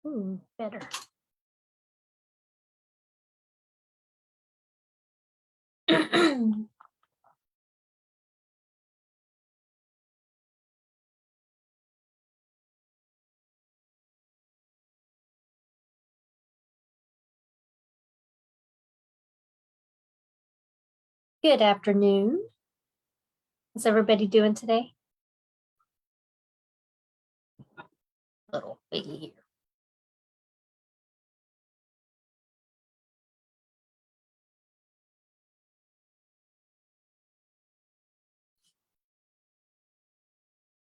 Ooh, better. Good afternoon. How's everybody doing today? Little piggy here.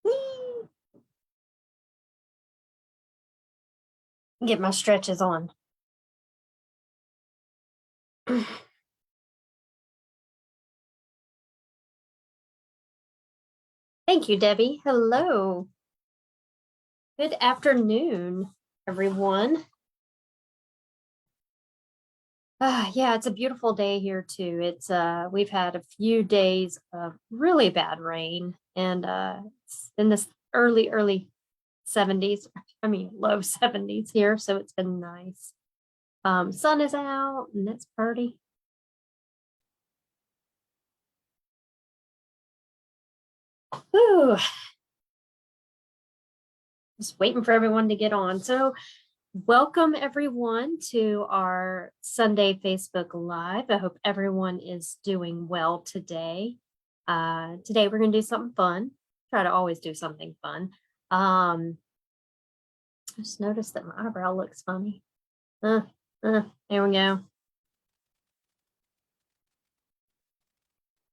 Whee! Get my stretches on. Thank you, Debbie. Hello. Good afternoon, everyone. Yeah, it's a beautiful day here too. It's we've had a few days of really bad rain, and it's in this early 70s. I mean low 70s here, so it's been nice. Sun is out and it's pretty. Ooh, just waiting for everyone to get on. So welcome everyone to our Sunday Facebook Live. I hope everyone is doing well today. Today we're going to do something fun. Try to always do something fun. I just noticed that my eyebrow looks funny. There we go.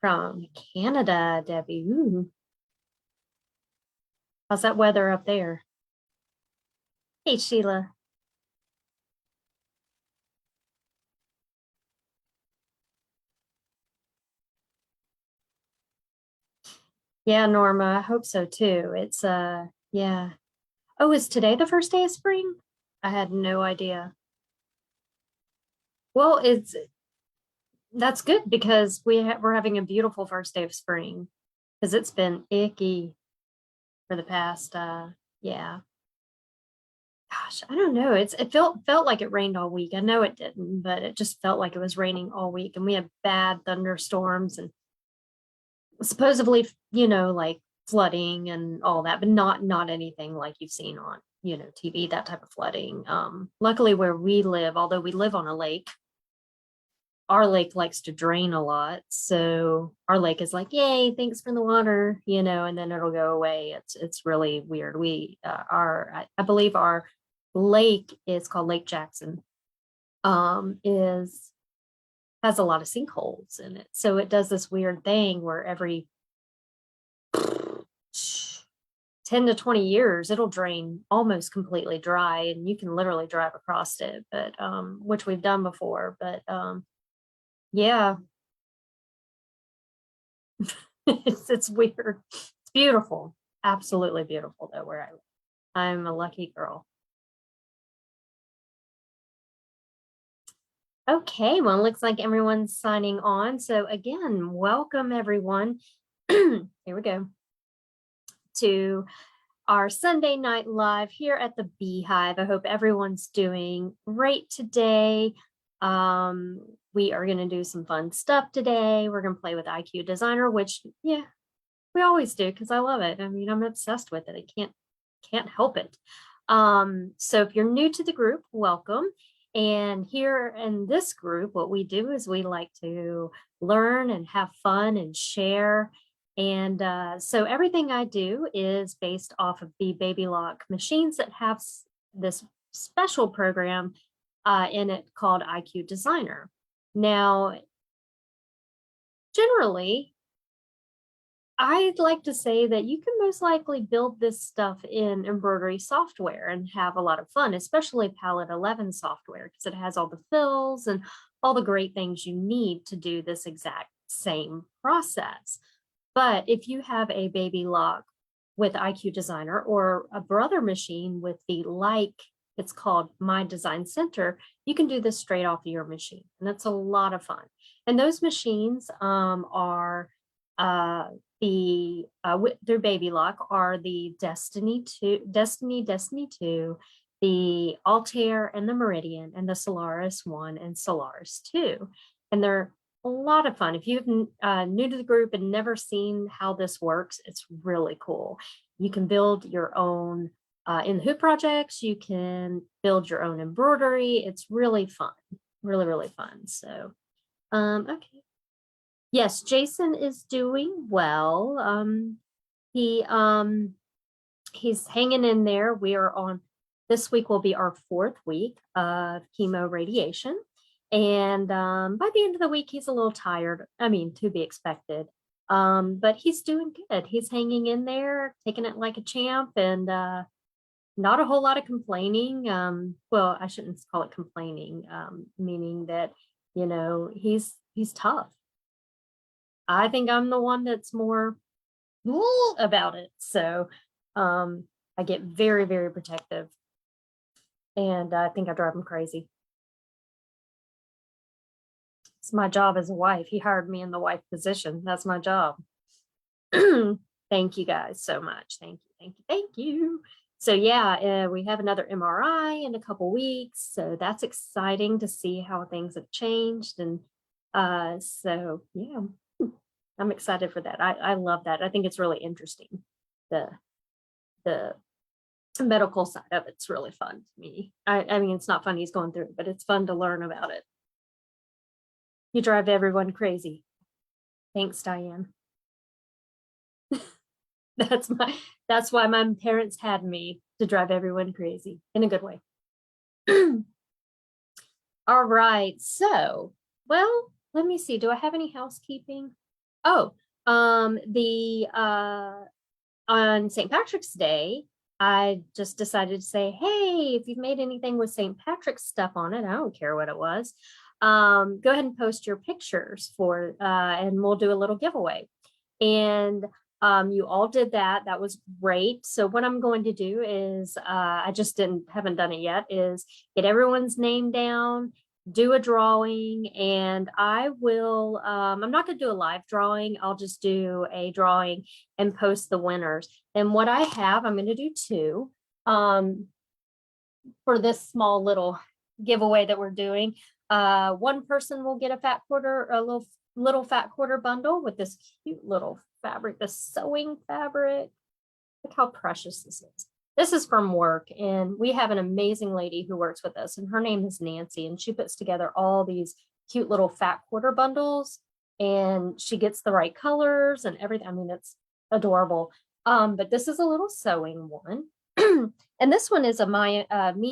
From Canada, Debbie. Ooh. How's that weather up there? Hey, Sheila. Yeah, Norma, I hope so too. It's yeah. Oh, is today the first day of spring? I had no idea. Well, that's good because we're having a beautiful first day of spring because it's been icky for the past yeah. Gosh, I don't know. It felt like it rained all week. I know it didn't, but it just felt like it was raining all week and we had bad thunderstorms and supposedly, like flooding and all that, but not anything like you've seen on, TV, that type of flooding. Luckily where we live, although we live on a lake, our lake likes to drain a lot. So our lake is like, yay, thanks for the water, and then it'll go away. It's really weird. I believe our lake is called Lake Jackson, is has a lot of sinkholes in it. So it does this weird thing where every 10 to 20 years it'll drain almost completely dry and you can literally drive across it, but which we've done before, but yeah. It's weird. It's beautiful, absolutely beautiful though where I live. I'm a lucky girl. Okay, well, it looks like everyone's signing on. So again, welcome everyone. Here we go to our Sunday night live here at the Beehive. I hope everyone's doing great today. We are going to do some fun stuff today. We're going to play with IQ Designer, which, yeah, we always do because I love it. I mean, I'm obsessed with it. I can't help it. So if you're new to the group, welcome. And here in this group, what we do is we like to learn and have fun and share. And so everything I do is based off of the Baby Lock machines that have this special program in it called IQ Designer. Now, generally, I'd like to say that you can most likely build this stuff in embroidery software and have a lot of fun, especially Palette 11 software, because it has all the fills and all the great things you need to do this exact same process. But if you have a Baby Lock with IQ Designer or a brother machine with it's called My Design Center, you can do this straight off of your machine. And that's a lot of fun. And those machines are their Baby Lock are the Destiny 2, the Altair and the Meridian and the Solaris 1 and Solaris 2. And they're a lot of fun. If you've new to the group and never seen how this works, it's really cool. You can build your own in the hoop projects. You can build your own embroidery. It's really fun, really, really fun. So, okay. Yes, Jason is doing well. He's hanging in there. We are on, this week will be our 4th week of chemo radiation. And by the end of the week, he's a little tired. I mean, to be expected. But he's doing good. He's hanging in there, taking it like a champ, and not a whole lot of complaining. Well, I shouldn't call it complaining, meaning that, you know, he's tough. I think I'm the one that's more about it. So I get very, very protective. And I think I drive him crazy. It's my job as a wife. He hired me in the wife position. That's my job. Thank you guys so much. Thank you, thank you, thank you. So yeah, we have another MRI in a couple weeks. So that's exciting to see how things have changed. And so yeah, I'm excited for that. I love that. I think it's really interesting. The medical side of it's really fun to me. I mean, it's not fun he's going through it, but it's fun to learn about it. You drive everyone crazy. Thanks, Diane. That's why my parents had me, to drive everyone crazy in a good way. All right. So, well, let me see. Do I have any housekeeping? Oh, on St. Patrick's Day, I just decided to say, hey, if you've made anything with St. Patrick's stuff on it, I don't care what it was, go ahead and post your pictures for, and we'll do a little giveaway. And you all did that. That was great. So what I'm going to do is, I just haven't done it yet, is get everyone's name down, do a drawing, and I will, I'm not going to do a live drawing. I'll just do a drawing and post the winners. And what I have, I'm going to do 2 for this small little giveaway that we're doing. One person will get a little fat quarter bundle with this cute little fabric, the sewing fabric. Look how precious this is. This is from work, and we have an amazing lady who works with us, and her name is Nancy, and she puts together all these cute little fat quarter bundles, and she gets the right colors and everything. I mean, it's adorable. But this is a little sewing one. And this one is me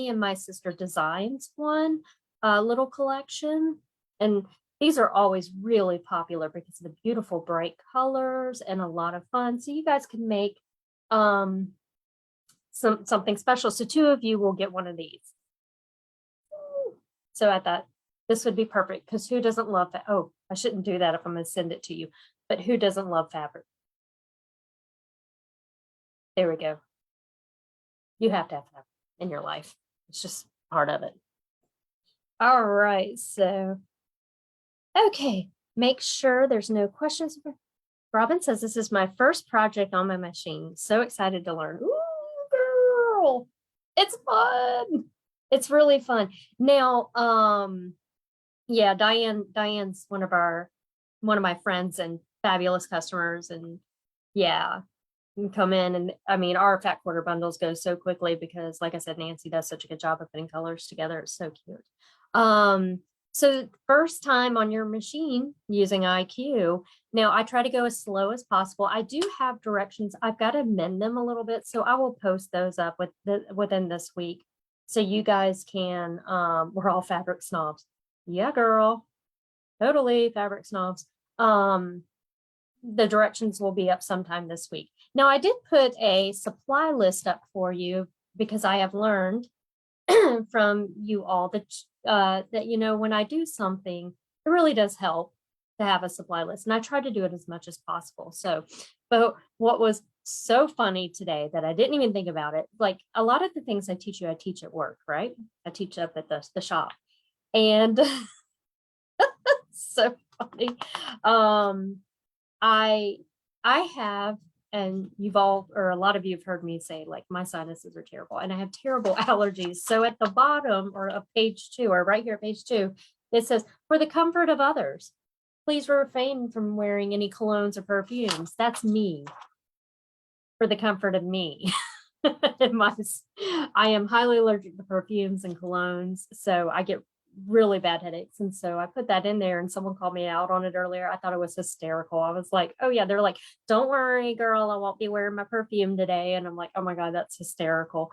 and my sister designs one, little collection. And these are always really popular because of the beautiful bright colors and a lot of fun. So you guys can make something special. So 2 of you will get one of these. So I thought this would be perfect, because who doesn't love that? Oh, I shouldn't do that if I'm going to send it to you, but who doesn't love fabric? There we go. You have to have fabric in your life. It's just part of it. All right. So, okay. Make sure there's no questions. Robin says, this is my first project on my machine. So excited to learn. Ooh, girl. It's fun. It's really fun. Now, yeah, Diane's one of my friends and fabulous customers. And yeah, you can come in, and I mean, our fat quarter bundles go so quickly because, like I said, Nancy does such a good job of putting colors together. It's so cute. So first time on your machine using IQ. Now I try to go as slow as possible. I do have directions. I've got to amend them a little bit. So I will post those up within this week. So you guys can, we're all fabric snobs. Yeah, girl. Totally fabric snobs. The directions will be up sometime this week. Now I did put a supply list up for you because I have learned from you all that you know, when I do something, it really does help to have a supply list, and I try to do it as much as possible. So, but what was so funny today that I didn't even think about it, like a lot of the things I teach at work, right? I teach up at the shop, and so funny. I have and you've all, or a lot of you have heard me say, like, my sinuses are terrible and I have terrible allergies. So at the bottom or of page 2, or right here at page 2, it says, for the comfort of others, please refrain from wearing any colognes or perfumes. That's me. For the comfort of me. I am highly allergic to perfumes and colognes, so I get really bad headaches. And so I put that in there, and someone called me out on it earlier. I thought it was hysterical. I was like, oh yeah, they're like, don't worry, girl, I won't be wearing my perfume today. And I'm like, oh my God, that's hysterical.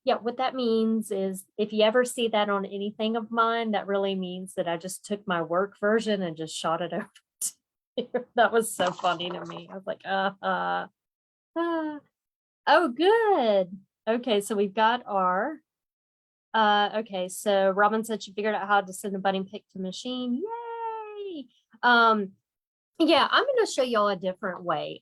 Yeah, what that means is if you ever see that on anything of mine, that really means that I just took my work version and just shot it over. That was so funny to me. I was like, oh, good. Okay, so we've got our, okay, so Robin said she figured out how to send a bunny pic to machine. Yay! Yeah, I'm going to show y'all a different way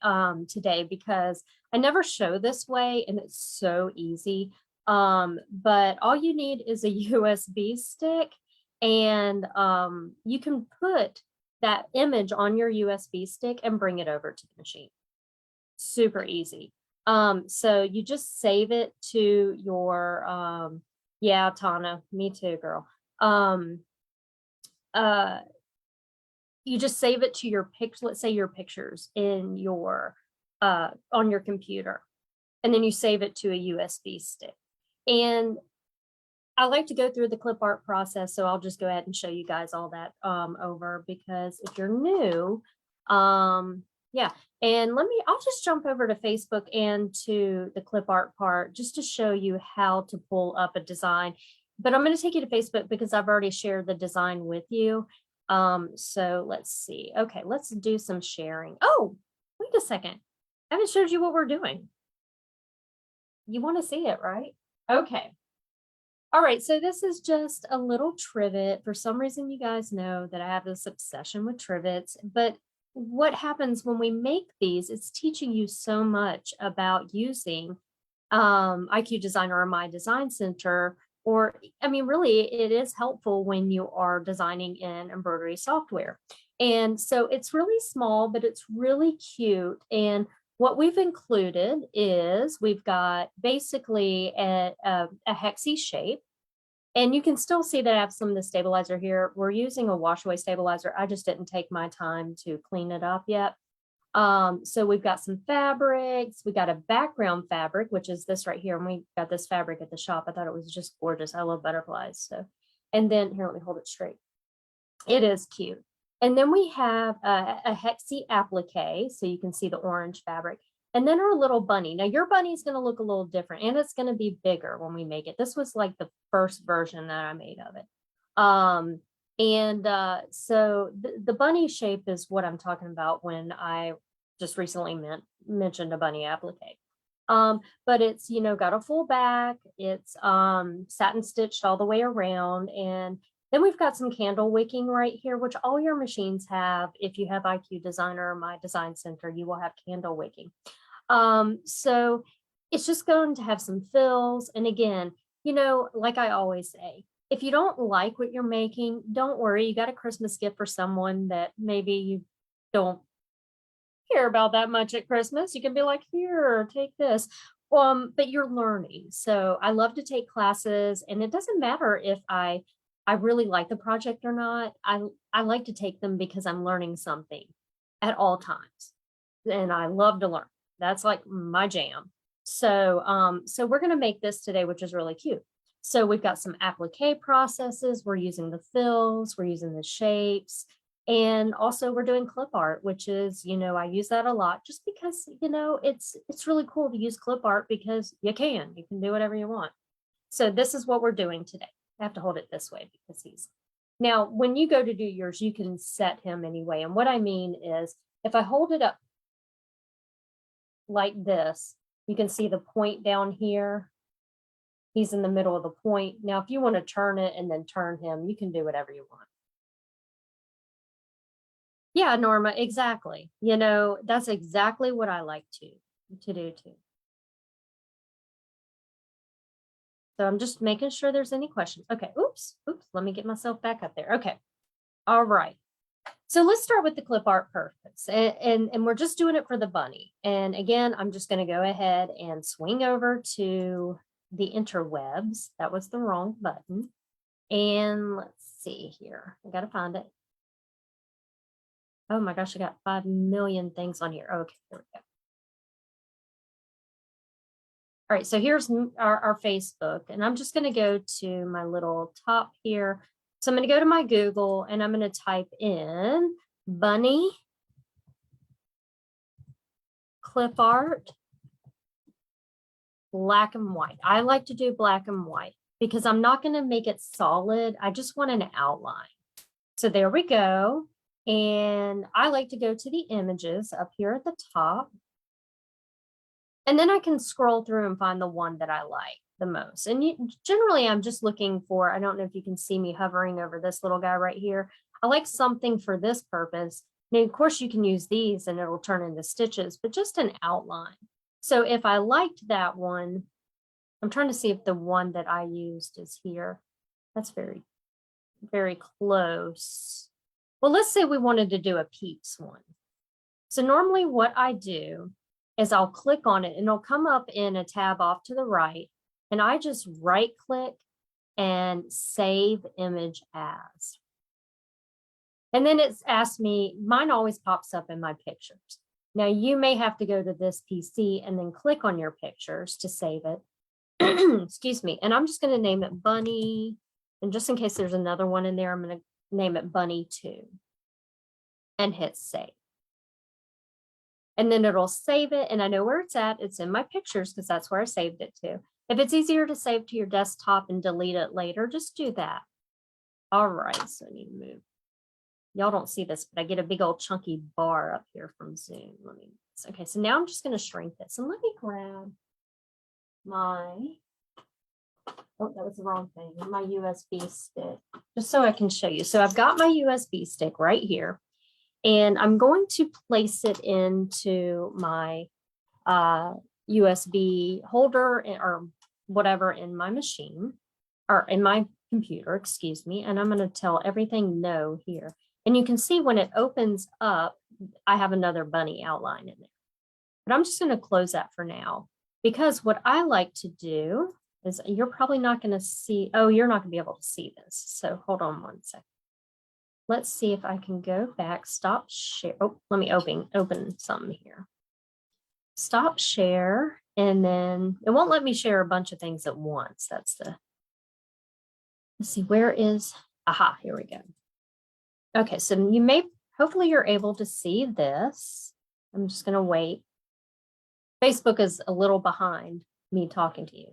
today because I never show this way and it's so easy. But all you need is a USB stick, and you can put that image on your USB stick and bring it over to the machine. Super easy. So you just save it to your, yeah, Tana, me too, girl. You just save it to your let's say your pictures in your, on your computer, and then you save it to a USB stick. And I like to go through the clip art process, so I'll just go ahead and show you guys all that over, because if you're new, yeah. And I'll just jump over to Facebook and to the clip art part just to show you how to pull up a design. But I'm going to take you to Facebook because I've already shared the design with you. So let's see. Okay, let's do some sharing. Oh, wait a second. I haven't showed you what we're doing. You want to see it, right? Okay. All right, so this is just a little trivet. For some reason, you guys know that I have this obsession with trivets, but what happens when we make these, it's teaching you so much about using IQ Designer or My Design Center, or, I mean, really, it is helpful when you are designing in embroidery software. And so it's really small, but it's really cute. And what we've included is we've got basically a hexy shape. And you can still see that I have some of the stabilizer here. We're using a wash away stabilizer. I just didn't take my time to clean it up yet. So we've got some fabrics. We got a background fabric, which is this right here. And we got this fabric at the shop. I thought it was just gorgeous. I love butterflies. So, and then here, let me hold it straight. It is cute. And then we have a hexy applique. So you can see the orange fabric. And then our little bunny. Now your bunny is going to look a little different, and it's going to be bigger when we make it. This was like the first version that I made of it. So the bunny shape is what I'm talking about when I just recently mentioned a bunny applique. But it's, you know, got a full back. It's satin stitched all the way around. And then we've got some candle wicking right here, which all your machines have. If you have IQ Designer or My Design Center, you will have candle wicking. So it's just going to have some fills. And again, you know, like I always say, if you don't like what you're making, don't worry. You got a Christmas gift for someone that maybe you don't care about that much at Christmas. You can be like, here, take this. But you're learning. So I love to take classes, and it doesn't matter if I really like the project or not. I like to take them because I'm learning something at all times. And I love to learn. That's like my jam. So, so we're going to make this today, which is really cute. So we've got some applique processes. We're using the fills, we're using the shapes, and also we're doing clip art, which is, you know, I use that a lot just because, you know, it's really cool to use clip art because you can do whatever you want. So this is what we're doing today. I have to hold it this way because now when you go to do yours, you can set him anyway. And what I mean is if I hold it up like this, you can see the point down here. He's in the middle of the point. Now, if you want to turn it and then turn him, you can do whatever you want. Yeah, Norma, exactly. You know, that's exactly what I like to do too. So I'm just making sure there's any questions. Okay, oops, let me get myself back up there. Okay, all right. So let's start with the clip art purpose, and we're just doing it for the bunny. And again, I'm just going to go ahead and swing over to the interwebs. That was the wrong button. And let's see here. I got to find it. Oh my gosh, I got 5 million things on here. Okay, there we go. All right, so here's our Facebook, and I'm just going to go to my little top here. So I'm going to go to my Google, and I'm going to type in bunny clip art black and white. I like to do black and white because I'm not going to make it solid. I just want an outline. So there we go. And I like to go to the images up here at the top. And then I can scroll through and find the one that I like the most. And generally, I'm just looking for, I don't know if you can see me hovering over this little guy right here. I like something for this purpose. Now, of course, you can use these and it'll turn into stitches, but just an outline. So if I liked that one, I'm trying to see if the one that I used is here. That's very, very close. Well, let's say we wanted to do a Peeps one. So normally what I do is I'll click on it and it'll come up in a tab off to the right. And I just right click and save image as. And then it's asked me, mine always pops up in my pictures. Now you may have to go to this PC and then click on your pictures to save it. Excuse me. And I'm just going to name it Bunny. And just in case there's another one in there, I'm going to name it Bunny 2 and hit save. And then it'll save it. And I know where it's at. It's in my pictures because that's where I saved it to. If it's easier to save to your desktop and delete it later, just do that. All right. So I need to move. Y'all don't see this, but I get a big old chunky bar up here from Zoom. Okay. So now I'm just going to shrink this and let me grab my, oh, that was the wrong thing, my USB stick, just so I can show you. So I've got my USB stick right here. And I'm going to place it into my USB holder or whatever in my machine or in my computer, excuse me. And I'm going to tell everything no here. And you can see when it opens up, I have another bunny outline in there. But I'm just going to close that for now because what I like to do is you're probably not going to see, oh, you're not going to be able to see this. So hold on one second. Let's see if I can go back, stop share. Oh, let me open something here. Stop share, and then it won't let me share a bunch of things at once. That's the, let's see, where is, aha, here we go. Okay, so you may, hopefully you're able to see this. I'm just gonna wait. Facebook is a little behind me talking to you.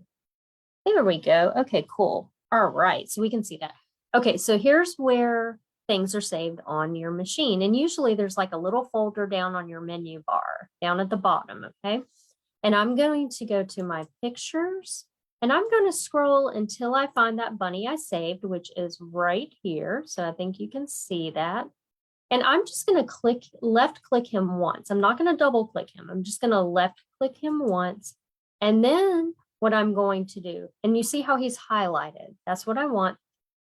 There we go. Okay, cool. All right, so we can see that. Okay, so here's where things are saved on your machine. And usually there's like a little folder down on your menu bar down at the bottom, okay? And I'm going to go to my pictures and I'm going to scroll until I find that bunny I saved, which is right here. So I think you can see that. And I'm just going to left click him once. I'm not going to double click him. I'm just going to left click him once. And then what I'm going to do, and you see how he's highlighted. That's what I want.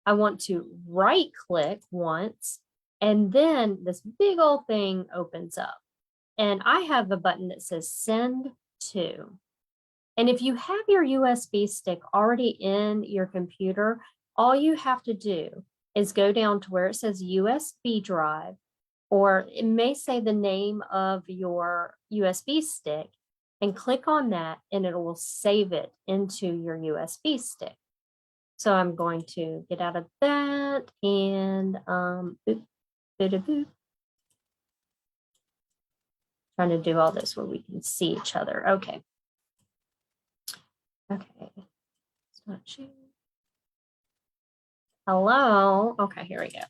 I want to right click once, and then this big old thing opens up. And I have a button that says send to. And if you have your USB stick already in your computer, all you have to do is go down to where it says USB drive, or it may say the name of your USB stick, and click on that, and it will save it into your USB stick. So I'm going to get out of that and boop, boop, boop. Trying to do all this where we can see each other. Okay. Okay. It's not sharing. Hello. Okay, here we go.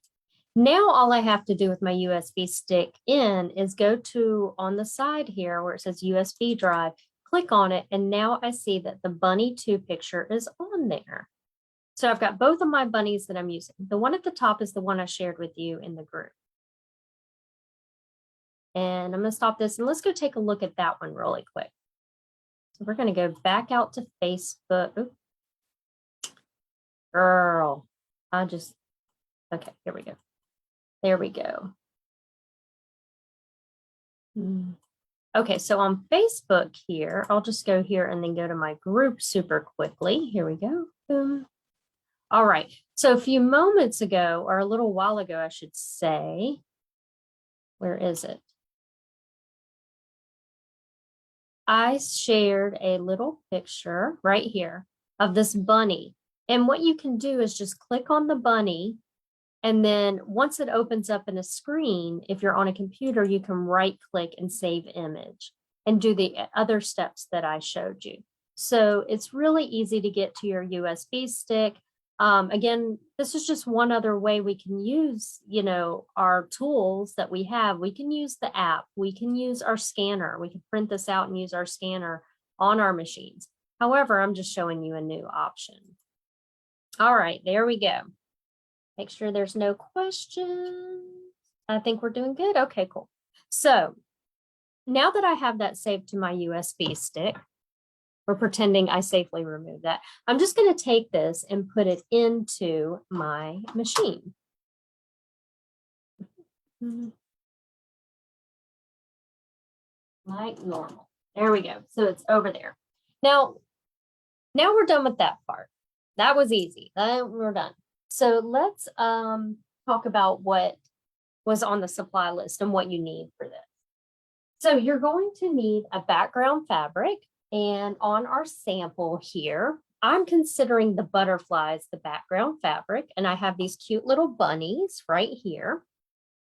Now all I have to do with my USB stick in is go to on the side here where it says USB drive, click on it, and now I see that the Bunny 2 picture is on there. So I've got both of my bunnies that I'm using. The one at the top is the one I shared with you in the group. And I'm going to stop this and let's go take a look at that one really quick. So we're going to go back out to Facebook. Oops. Girl, okay, here we go. There we go. Okay, so on Facebook here, I'll just go here and then go to my group super quickly. Here we go. Boom. All right. So a few moments ago, or a little while ago, I should say, where is it? I shared a little picture right here of this bunny. And what you can do is just click on the bunny. And then once it opens up in a screen, if you're on a computer, you can right click and save image and do the other steps that I showed you. So it's really easy to get to your USB stick. Again, this is just one other way we can use, our tools that we have. We can use the app. We can use our scanner. We can print this out and use our scanner on our machines. However, I'm just showing you a new option. All right, there we go. Make sure there's no questions. I think we're doing good. Okay, cool. So now that I have that saved to my USB stick, we're pretending I safely removed that. I'm just going to take this and put it into my machine. Like normal. There we go. So it's over there. Now we're done with that part. That was easy. We're done. So let's talk about what was on the supply list and what you need for this. So you're going to need a background fabric. And on our sample here, I'm considering the butterflies the background fabric. And I have these cute little bunnies right here.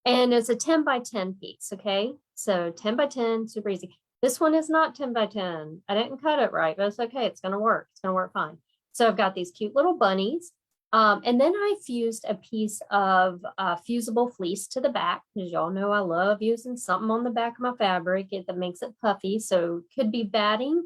And it's a 10 by 10 piece, okay? So 10 by 10, super easy. This one is not 10 by 10. I didn't cut it right, but it's okay. It's gonna work. It's gonna work fine. So I've got these cute little bunnies. And then I fused a piece of fusible fleece to the back, because y'all know I love using something on the back of my fabric that makes it puffy. So it could be batting,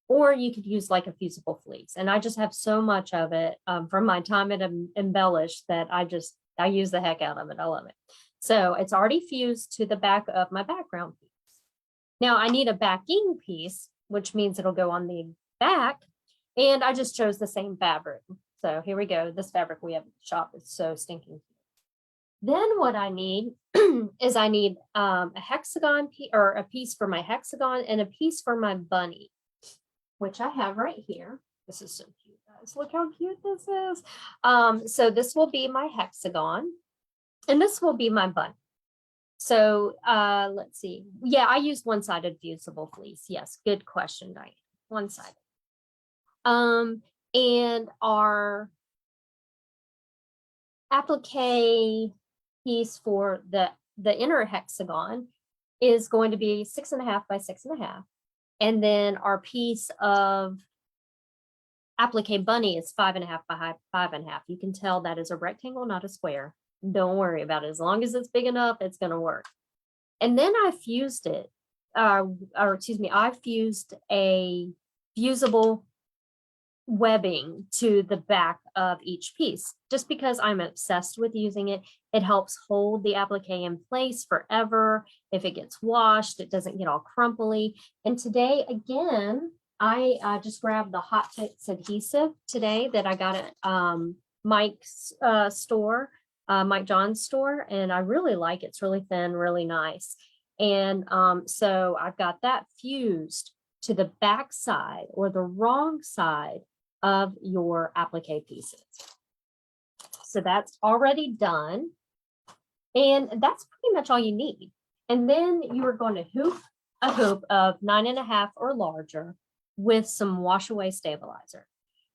or you could use like a fusible fleece. And I just have so much of it from my time at Embellish that I use the heck out of it. I love it. So it's already fused to the back of my background piece. Now I need a backing piece, which means it'll go on the back. And I just chose the same fabric. So here we go. This fabric we have at the shop is so stinking. Then what I need is I need a hexagon piece, or a piece for my hexagon and a piece for my bunny, which I have right here. This is so cute, guys. Look how cute this is. So this will be my hexagon and this will be my bunny. So let's see. Yeah, I used one-sided fusible fleece. Yes, good question, Diane. One-sided. And our applique piece for the inner hexagon is going to be 6.5 by 6.5. And then our piece of applique bunny is 5.5 by 5.5. You can tell that is a rectangle, not a square. Don't worry about it. As long as it's big enough, it's going to work. And then I fused it, I fused a fusible webbing to the back of each piece, just because I'm obsessed with using it. It helps hold the applique in place forever. If it gets washed, it doesn't get all crumply. And today, again, I just grabbed the Hot Fix adhesive today that I got at Mike's store, Mike John's store, and I really like it. It's really thin, really nice. And so I've got that fused to the back side or the wrong side of your applique pieces. So that's already done. And that's pretty much all you need. And then you are going to hoop a hoop of 9.5 or larger with some wash away stabilizer.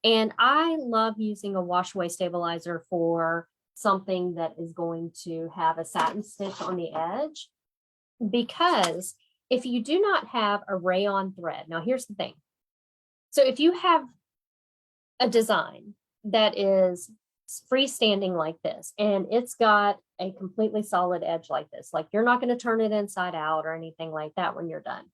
And I love using a wash away stabilizer for something that is going to have a satin stitch on the edge, because if you do not have a rayon thread, now here's the thing. So if you have a design that is freestanding like this, and it's got a completely solid edge like this, like you're not going to turn it inside out or anything like that when you're done,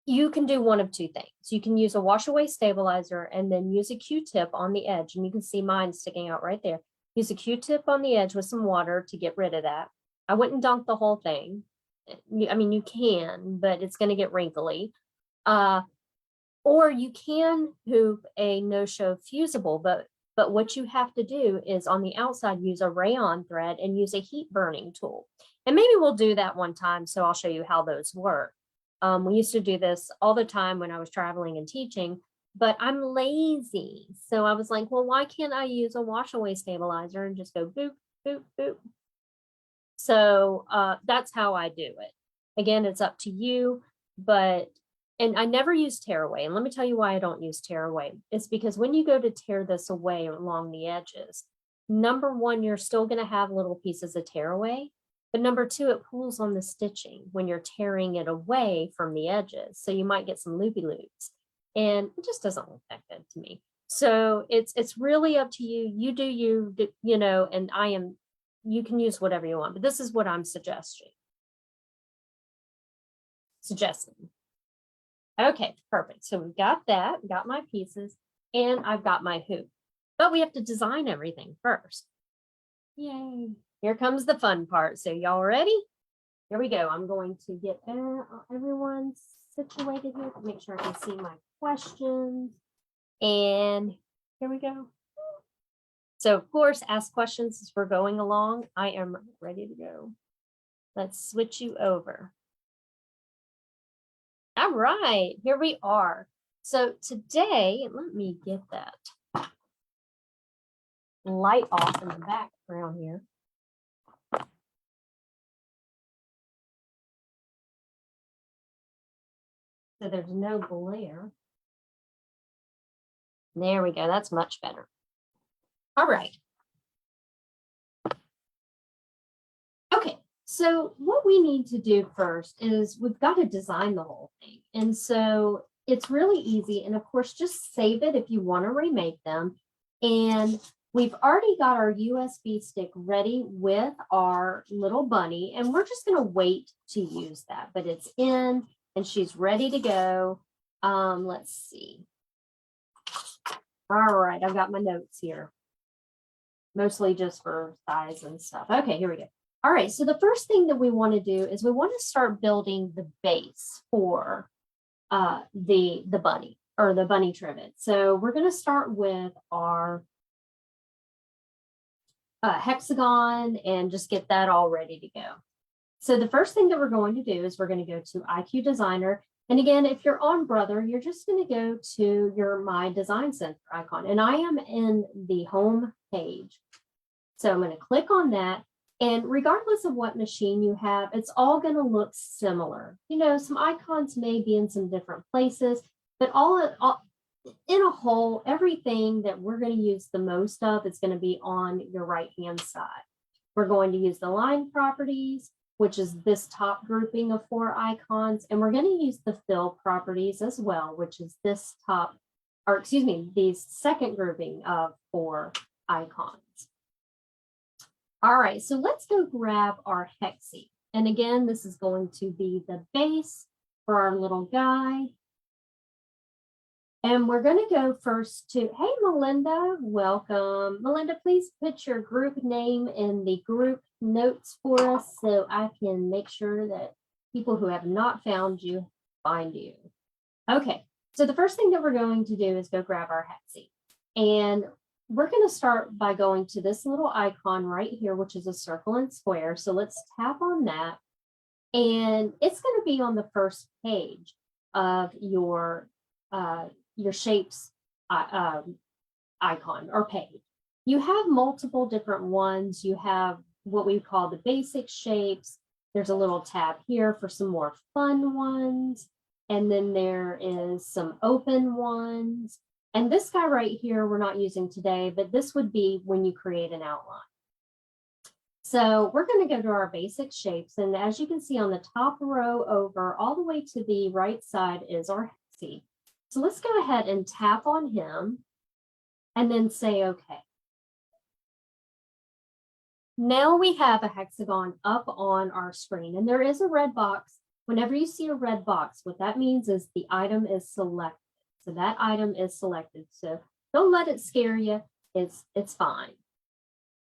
you can do one of two things. You can use a wash away stabilizer and then use a Q-tip on the edge. And you can see mine sticking out right there. Use a Q-tip on the edge with some water to get rid of that. I wouldn't dunk the whole thing. I mean, you can, but it's going to get wrinkly. Or you can hoop a no-show fusible, but what you have to do is on the outside use a rayon thread and use a heat burning tool. And maybe we'll do that one time. So I'll show you how those work. We used to do this all the time when I was traveling and teaching, but I'm lazy. So I was like, well, why can't I use a wash away stabilizer and just go boop, boop, boop. So that's how I do it. Again, it's up to you, and I never use tear away. And let me tell you why I don't use tear away. It's because when you go to tear this away along the edges, number one, you're still going to have little pieces of tear away. But number two, it pulls on the stitching when you're tearing it away from the edges. So you might get some loopy loops, and it just doesn't look that good to me. So it's really up to you. You do you know, and you can use whatever you want, but this is what I'm suggesting. Okay, perfect. So we've got that, got my pieces, and I've got my hoop. But we have to design everything first. Yay. Here comes the fun part. So y'all ready? Here we go. I'm going to get everyone situated here to make sure I can see my questions. And here we go. So of course, ask questions as we're going along. I am ready to go. Let's switch you over. All right, here we are. So today, let me get that light off in the background here. So there's no glare. There we go. That's much better. All right. Okay. So what we need to do first is we've got to design the whole thing. And so it's really easy. And of course, just save it if you want to remake them. And we've already got our USB stick ready with our little bunny. And we're just going to wait to use that. But it's in and she's ready to go. Let's see. All right. I've got my notes here. Mostly just for size and stuff. Okay, here we go. All right, so the first thing that we want to do is we want to start building the base for the bunny or the bunny trivet. So we're going to start with our hexagon and just get that all ready to go. So the first thing that we're going to do is we're going to go to IQ Designer. And again, if you're on Brother, you're just going to go to your My Design Center icon. And I am in the home page. So I'm going to click on that. And regardless of what machine you have, it's all going to look similar. You know, some icons may be in some different places, but all in a whole, everything that we're going to use the most of is going to be on your right-hand side. We're going to use the line properties, which is this top grouping of 4 icons. And we're going to use the fill properties as well, which is this the second grouping of 4 icons. All right, so let's go grab our hexie. And again, this is going to be the base for our little guy. And we're going to go first to, hey, Melinda, welcome. Melinda, please put your group name in the group notes for us so I can make sure that people who have not found you find you. Okay, so the first thing that we're going to do is go grab our hexie. And we're going to start by going to this little icon right here, which is a circle and square. So let's tap on that. And it's going to be on the first page of your shapes icon or page. You have multiple different ones. You have what we call the basic shapes. There's a little tab here for some more fun ones. And then there is some open ones. And this guy right here, we're not using today, but this would be when you create an outline. So we're going to go to our basic shapes. And as you can see on the top row over, all the way to the right side is our hexie. So let's go ahead and tap on him and then say, okay. Now we have a hexagon up on our screen and there is a red box. Whenever you see a red box, what that means is the item is selected. So that item is selected. So don't let it scare you. It's fine.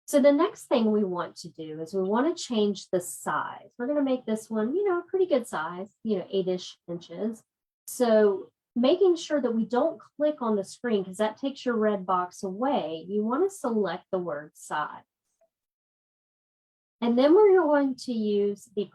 So the next thing we want to do is we want to change the size. We're going to make this one, a pretty good size, 8-ish inches. So making sure that we don't click on the screen because that takes your red box away. You want to select the word size. And then we're going to use the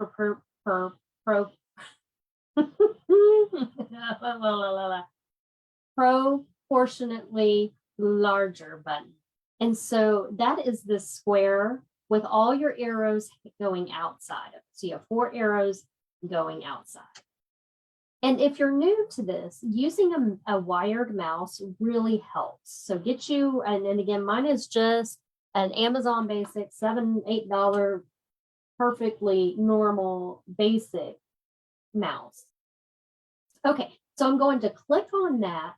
proportionately larger button. And so that is the square with all your arrows going outside of it. So you have 4 arrows going outside. And if you're new to this, using a wired mouse really helps. So get you, and again, mine is just an Amazon basic, $7, $8, perfectly normal, basic mouse. Okay, so I'm going to click on that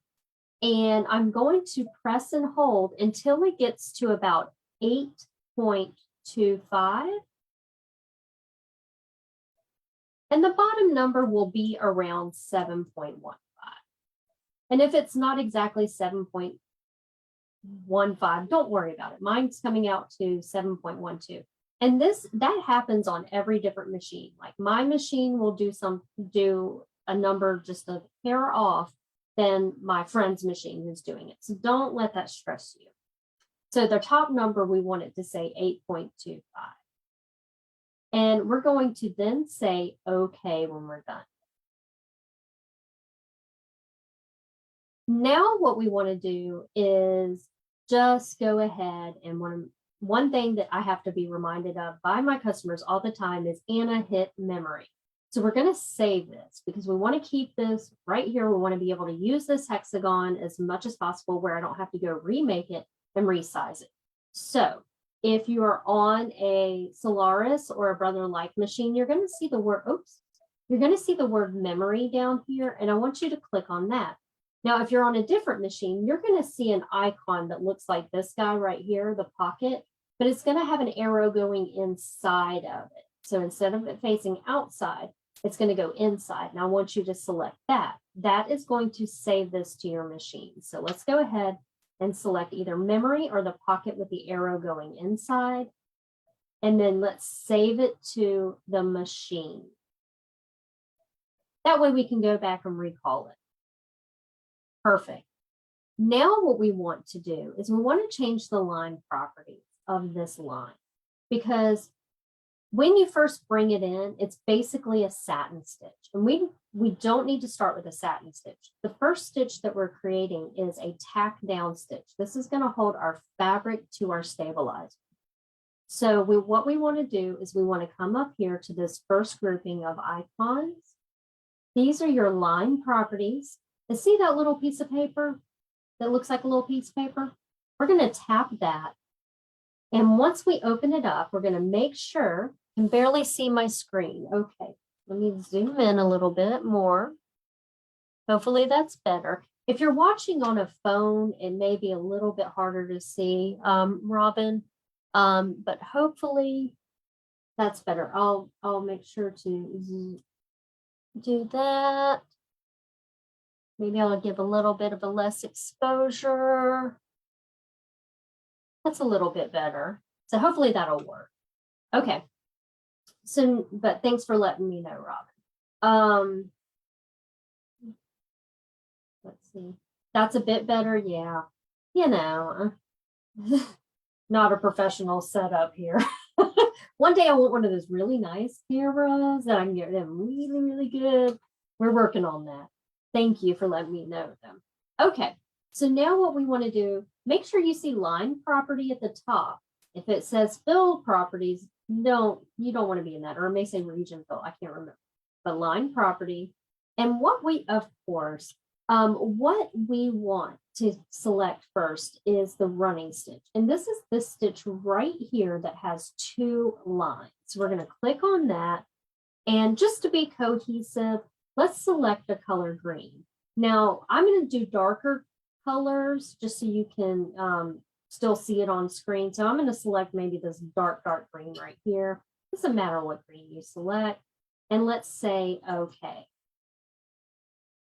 and I'm going to press and hold until it gets to about 8.25. And the bottom number will be around 7.15. And if it's not exactly 7.15, don't worry about it. Mine's coming out to 7.12. And that happens on every different machine. Like my machine will do a number just a hair off than my friend's machine who's doing it. So don't let that stress you. So the top number, we want it to say 8.25. And we're going to then say okay when we're done. Now what we want to do is just go ahead and one thing that I have to be reminded of by my customers all the time is Anna hit memory. So we're going to save this because we want to keep this right here. We want to be able to use this hexagon as much as possible where I don't have to go remake it and resize it. So if you are on a Solaris or a Brother Like machine, you're going to see the word, you're going to see the word memory down here. And I want you to click on that. Now, if you're on a different machine, you're going to see an icon that looks like this guy right here, the pocket, but it's going to have an arrow going inside of it. So instead of it facing outside, it's going to go inside. Now I want you to select that. That is going to save this to your machine. So let's go ahead and select either memory or the pocket with the arrow going inside. And then let's save it to the machine. That way we can go back and recall it. Perfect. Now what we want to do is we want to change the line properties of this line, because when you first bring it in, it's basically a satin stitch. And we don't need to start with a satin stitch. The first stitch that we're creating is a tack down stitch. This is going to hold our fabric to our stabilizer. So what we want to do is we want to come up here to this first grouping of icons. These are your line properties. And see that little piece of paper that looks like a little piece of paper? We're going to tap that. And once we open it up, we're going to make sure, I can barely see my screen. Okay, let me zoom in a little bit more. Hopefully that's better. If you're watching on a phone, it may be a little bit harder to see, Robin, but hopefully that's better. I'll make sure to do that. Maybe I'll give a little bit of a less exposure. That's a little bit better. So hopefully that'll work. Okay. So, but thanks for letting me know, Robin. Let's see. That's a bit better. Yeah. You know, not a professional setup here. One day I want one of those really nice cameras that I can get them really, really good. We're working on that. Thank you for letting me know them. Okay, so now what we want to do, make sure you see line property at the top. If it says fill properties, you don't want to be in that, or it may say region fill, I can't remember. But line property, and what we, of course, what we want to select first is the running stitch. And this is this stitch right here that has 2 lines. So we're going to click on that. And just to be cohesive, let's select a color green. Now, I'm going to do darker colors just so you can still see it on screen. So I'm going to select maybe this dark green right here. Doesn't matter what green you select. And let's say okay.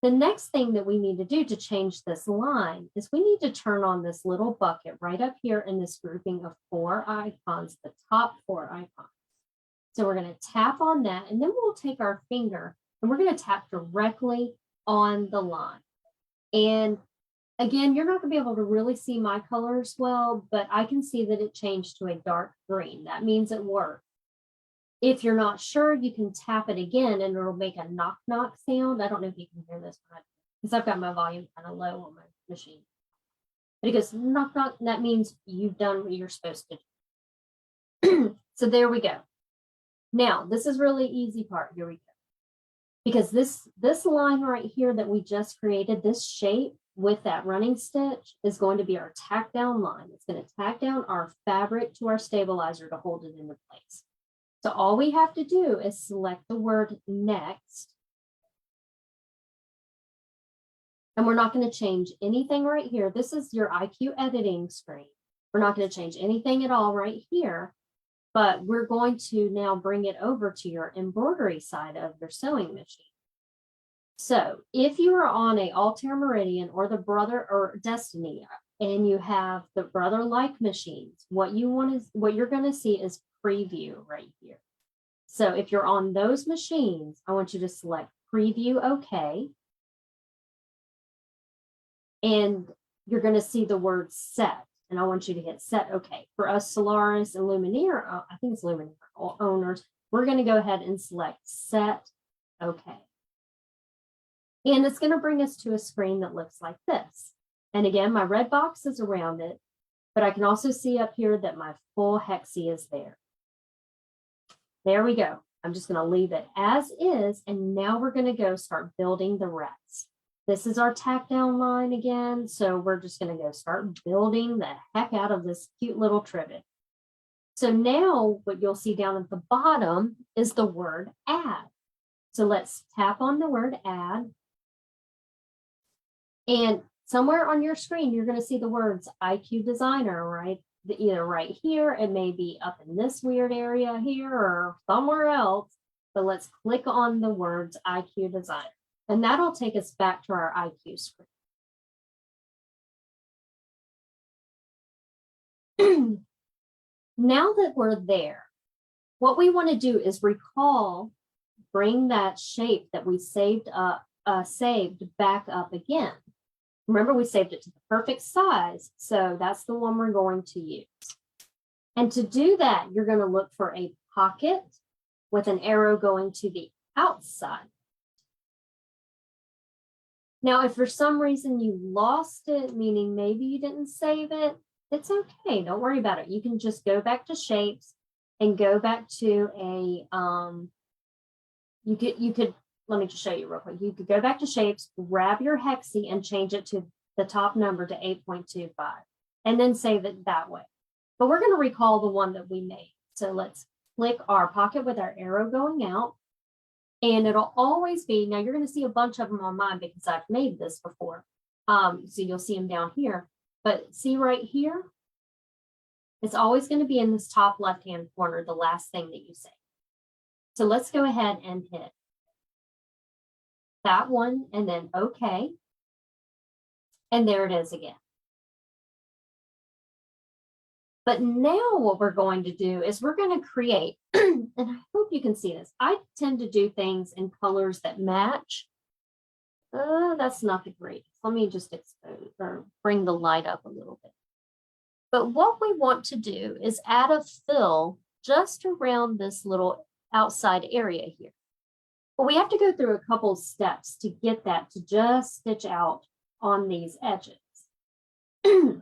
The next thing that we need to do to change this line is we need to turn on this little bucket right up here in this grouping of 4 icons, the top 4 icons. So we're going to tap on that, and then we'll take our finger and we're going to tap directly on the line. And again, you're not going to be able to really see my colors well, but I can see that it changed to a dark green. That means it worked. If you're not sure, you can tap it again and it'll make a knock knock sound. I don't know if you can hear this because I've got my volume kind of low on my machine. But it goes knock knock, and that means you've done what you're supposed to do. So there we go. Now, this is really easy part. Here we go. Because this line right here that we just created, this shape with that running stitch is going to be our tack down line. It's going to tack down our fabric to our stabilizer to hold it into place. So all we have to do is select the word next. And we're not going to change anything right here. This is your IQ editing screen. We're not going to change anything at all right here, but we're going to now bring it over to your embroidery side of your sewing machine. So if you are on a Altair Meridian or the Brother or Destiny, and you have the Brother-like machines, what you're going to see is preview right here. So if you're on those machines, I want you to select preview OK. And you're going to see the word set. And I want you to hit set OK. For us Solaris and Lumineer, I think it's Lumineer owners, we're going to go ahead and select set OK. And it's going to bring us to a screen that looks like this. And again, my red box is around it, but I can also see up here that my full hexie is there. There we go. I'm just going to leave it as is. And now we're going to go start building the rest. This is our tack down line again. So we're just going to go start building the heck out of this cute little trivet. So now what you'll see down at the bottom is the word add. So let's tap on the word add. And somewhere on your screen, you're going to see the words IQ Designer, right? Either right here, it may be up in this weird area here or somewhere else. But let's click on the words IQ Designer. And that'll take us back to our IQ screen. Now that we're there, what we want to do is bring that shape that we saved back up again. Remember, we saved it to the perfect size, so that's the one we're going to use. And to do that, you're going to look for a pocket with an arrow going to the outside. Now, if for some reason you lost it, meaning maybe you didn't save it, it's okay. Don't worry about it. You can just go back to shapes and go back to a, let me just show you real quick. You could go back to shapes, grab your hexie and change it to the top number to 8.25 and then save it that way. But we're going to recall the one that we made. So let's click our pocket with our arrow going out. And it'll always be, now you're going to see a bunch of them on mine because I've made this before. So you'll see them down here. But see right here? It's always going to be in this top left-hand corner, the last thing that you say. So let's go ahead and hit that one and then OK. And there it is again. But now what we're going to do is we're going to create, and I hope you can see this. I tend to do things in colors that match. That's not the greatest. Let me just expose or bring the light up a little bit. But what we want to do is add a fill just around this little outside area here. But we have to go through a couple of steps to get that to just stitch out on these edges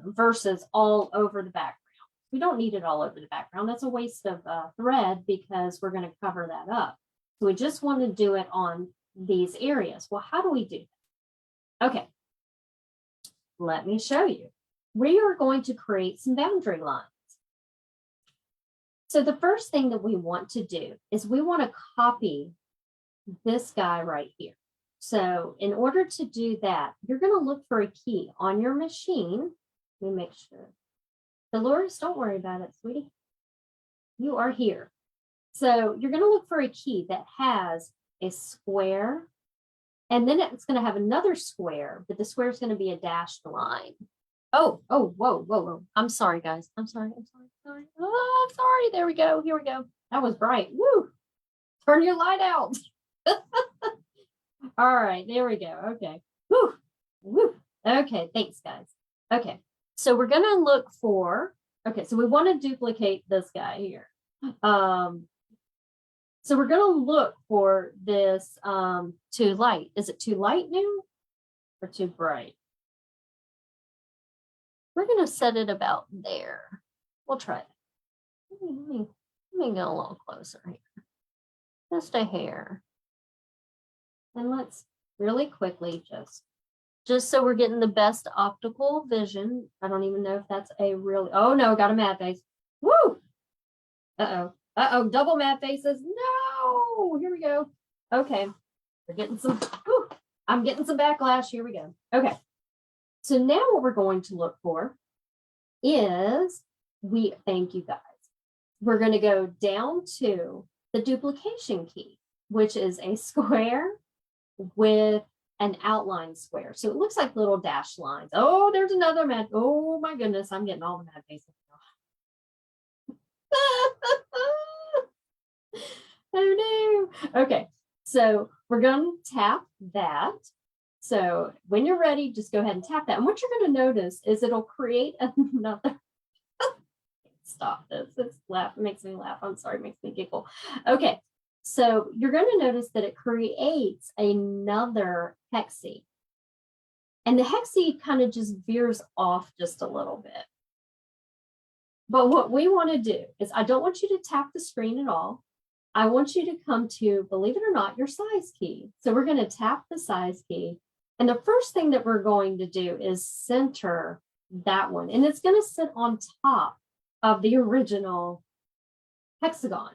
versus all over the background. We don't need it all over the background. That's a waste of thread because we're going to cover that up. So we just want to do it on these areas. Well, how do we do that? Okay, let me show you. We are going to create some boundary lines. So the first thing that we want to do is we want to copy this guy right here. So in order to do that, you're going to look for a key on your machine. Let me make sure. Dolores, don't worry about it, sweetie. You are here. So you're going to look for a key that has a square, and then it's going to have another square, but the square is going to be a dashed line. Whoa. I'm sorry, guys. I'm sorry. Oh, I'm sorry. There we go. Here we go. That was bright. Woo. Turn your light out. All right, there we go. Okay. Woo. Okay, thanks, guys. Okay, so we're going to look for, okay, so we want to duplicate this guy here. So we're going to look for this too light. Is it too light new or too bright? We're going to set it about there. We'll try it. Let me get a little closer here. Just a hair. And let's really quickly just so we're getting the best optical vision. I don't even know if that's a real, oh no, got a mad face. Woo! Uh-oh, double mad faces. No, here we go. Okay, we're getting some, whew, I'm getting some backlash. Here we go. Okay, so now what we're going to look for is, thank you guys. We're going to go down to the duplication key, which is a square with an outline square. So it looks like little dashed lines. Oh, there's another mad. Oh my goodness, I'm getting all the mad faces. Oh no. Okay, so we're going to tap that. So when you're ready, just go ahead and tap that. And what you're going to notice is it'll create another. Stop this. It makes me laugh. I'm sorry, it makes me giggle. Okay, so you're going to notice that it creates another hexie. And the hexie kind of just veers off just a little bit. But what we want to do is, I don't want you to tap the screen at all. I want you to come to, believe it or not, your size key. So we're going to tap the size key. And the first thing that we're going to do is center that one. And it's going to sit on top of the original hexagon.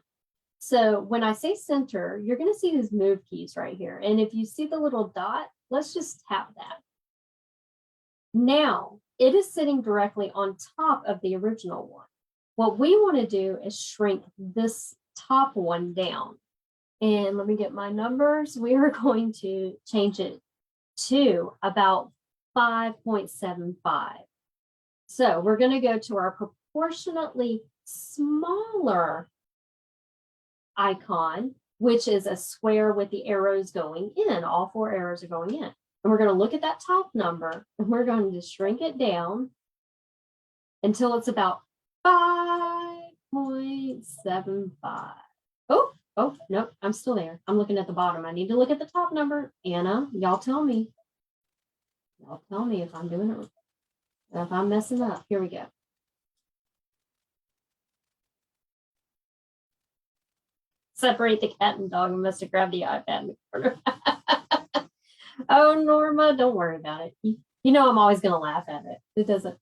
So when I say center, you're going to see these move keys right here. And if you see the little dot, let's just tap that. Now it is sitting directly on top of the original one. What we want to do is shrink this top one down. And let me get my numbers. We are going to change it to about 5.75. So we're going to go to our proportionately smaller icon, which is a square with the arrows going in. All 4 arrows are going in. And we're going to look at that top number, and we're going to shrink it down until it's about 5.75. Oh, no, I'm still there. I'm looking at the bottom. I need to look at the top number. Anna, y'all tell me. Y'all tell me if I'm doing it, if I'm messing up. Here we go. Separate the cat and dog. I must have grabbed the iPad in the corner. Oh, Norma, don't worry about it. You know I'm always going to laugh at it. It doesn't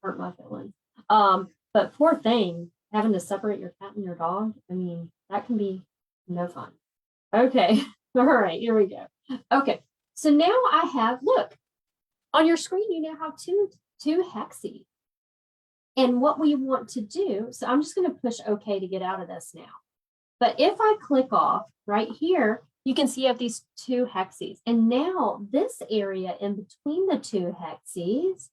hurt my feelings. But poor thing, having to separate your cat and your dog. I mean, that can be no fun. Okay. All right, here we go. Okay. So now I have, look, on your screen, you now have two hexes. And what we want to do, so I'm just going to push OK to get out of this now. But if I click off right here, you can see I have these 2 hexes. And now this area in between the 2 hexes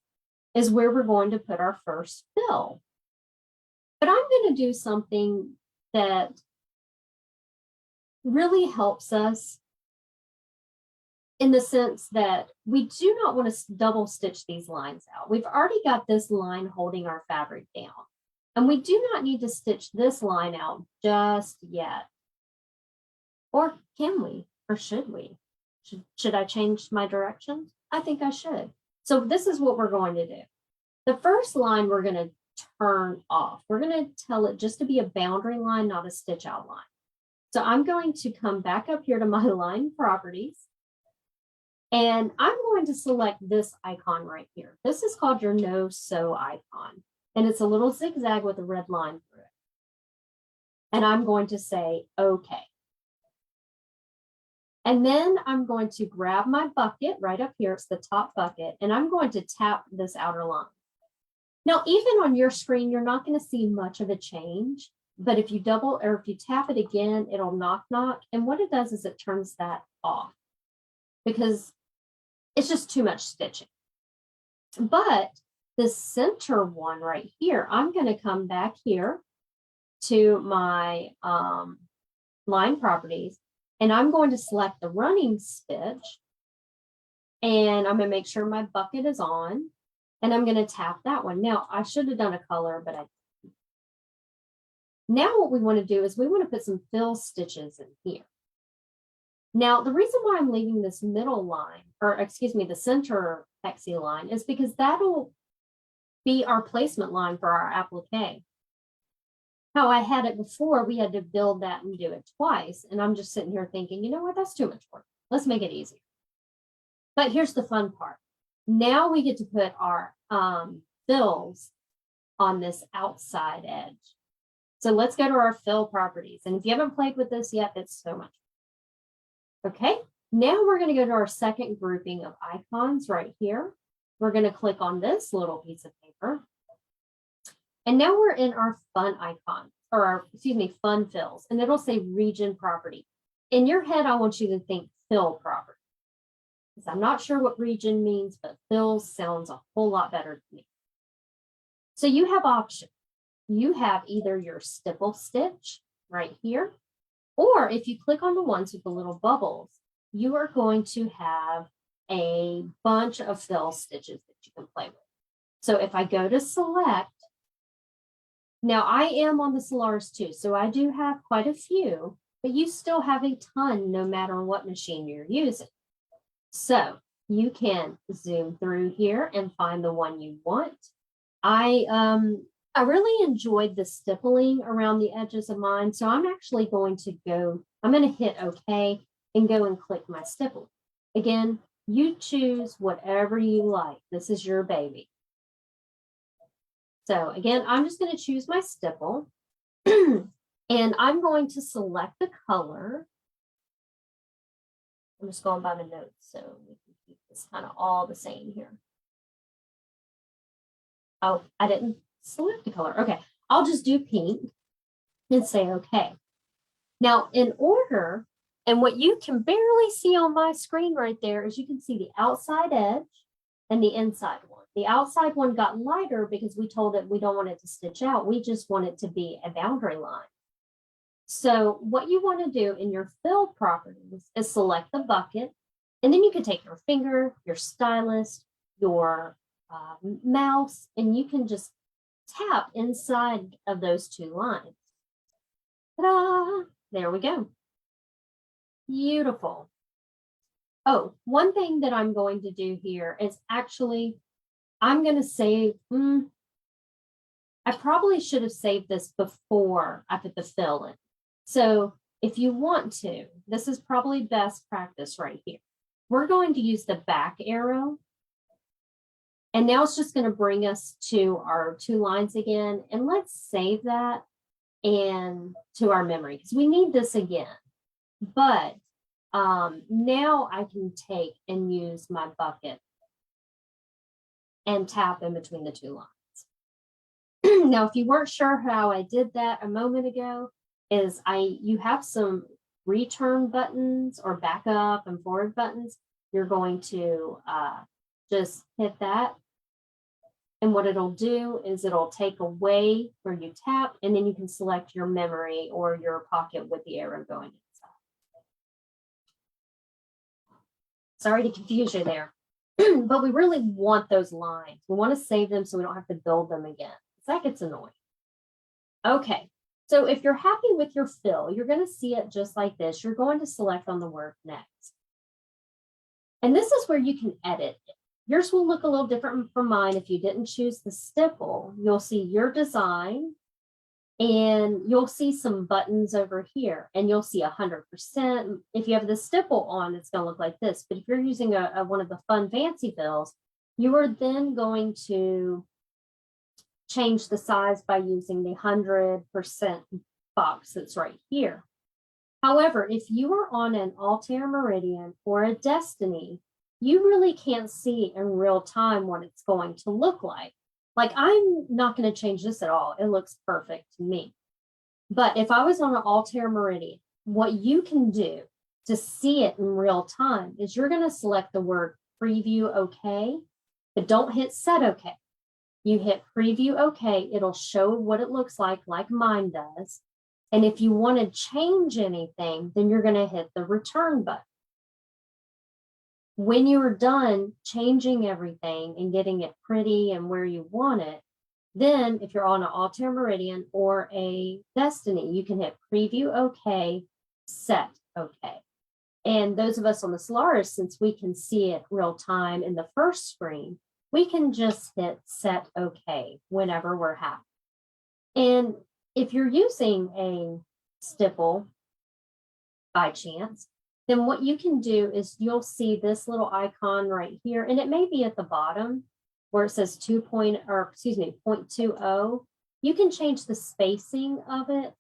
is where we're going to put our first fill. But I'm going to do something that really helps us in the sense that we do not want to double stitch these lines out. We've already got this line holding our fabric down. And we do not need to stitch this line out just yet. Or can we? Or should we? Should I change my directions? I think I should. So this is what we're going to do. The first line we're going to turn off. We're going to tell it just to be a boundary line, not a stitch out line. So I'm going to come back up here to my line properties. And I'm going to select this icon right here. This is called your no sew icon. And it's a little zigzag with a red line through it. And I'm going to say, okay. And then I'm going to grab my bucket right up here. It's the top bucket. And I'm going to tap this outer line. Now, even on your screen, you're not going to see much of a change. But if you if you tap it again, it'll knock. And what it does is it turns that off because it's just too much stitching. But the center one right here, I'm going to come back here to my line properties, and I'm going to select the running stitch, and I'm going to make sure my bucket is on, and I'm going to tap that one. Now, I should have done a color, but Now what we want to do is we want to put some fill stitches in here. Now, the reason why I'm leaving this middle line, or excuse me, the center hexie line, is because that'll be our placement line for our applique. How I had it before, we had to build that and do it twice. And I'm just sitting here thinking, you know what, that's too much work. Let's make it easier. But here's the fun part. Now we get to put our fills on this outside edge. So let's go to our fill properties. And if you haven't played with this yet, it's so much. Okay, now we're going to go to our second grouping of icons right here. We're going to click on this little piece of paper. And now we're in our fun icon, or our, excuse me, fun fills, and it'll say region property. In your head, I want you to think fill property. Because I'm not sure what region means, but fills sounds a whole lot better to me. So you have options. You have either your stipple stitch right here, or if you click on the ones with the little bubbles, you are going to have a bunch of fill stitches that you can play with. So if I go to select, now I am on the Solaris too, so I do have quite a few, but you still have a ton no matter what machine you're using. So you can zoom through here and find the one you want. I really enjoyed the stippling around the edges of mine, so I'm actually going to hit OK and go and click my stipple. Again, you choose whatever you like. This is your baby. So again, I'm just going to choose my stipple and I'm going to select the color. I'm just going by the notes so we can keep this kind of all the same here. Oh, I didn't select the color. Okay, I'll just do pink and say okay. Now in order, and what you can barely see on my screen right there is you can see the outside edge and the inside one. The outside one got lighter because we told it we don't want it to stitch out. We just want it to be a boundary line. So what you want to do in your fill properties is select the bucket, and then you can take your finger, your stylus, your mouse, and you can just tap inside of those two lines. Ta-da! There we go. Beautiful. Oh, one thing that I'm going to do here is actually, I'm going to save, I probably should have saved this before I put the fill in. So if you want to, this is probably best practice right here. We're going to use the back arrow. And now it's just going to bring us to our two lines again. And let's save that and to our memory because we need this again. But now I can take and use my bucket and tap in between the two lines. Now, if you weren't sure how I did that a moment ago, you have some return buttons or back up and forward buttons. You're going to just hit that. And what it'll do is it'll take away where you tap, and then you can select your memory or your pocket with the arrow going inside. Sorry to confuse you there, but we really want those lines. We want to save them so we don't have to build them again. That gets annoying. Okay, so if you're happy with your fill, you're going to see it just like this. You're going to select on the word next. And this is where you can edit it. Yours will look a little different from mine. If you didn't choose the stipple, you'll see your design and you'll see some buttons over here and you'll see 100%. If you have the stipple on, it's going to look like this. But if you're using one of the fun fancy fills, you are then going to change the size by using the 100% box that's right here. However, if you are on an Altair Meridian or a Destiny, you really can't see in real time what it's going to look like. Like, I'm not going to change this at all. It looks perfect to me. But if I was on an Altair Meridian, what you can do to see it in real time is you're going to select the word preview OK, but don't hit set OK. You hit preview OK, it'll show what it looks like mine does. And if you want to change anything, then you're going to hit the return button. When you're done changing everything and getting it pretty and where you want it, Then if you're on an Altair Meridian or a Destiny, you can hit preview OK, set OK. And those of us on the Solaris, since we can see it real time in the first screen, we can just hit set OK whenever we're happy. And if you're using a stipple by chance, then what you can do is you'll see this little icon right here, and it may be at the bottom where it says 0.20. You can change the spacing of it.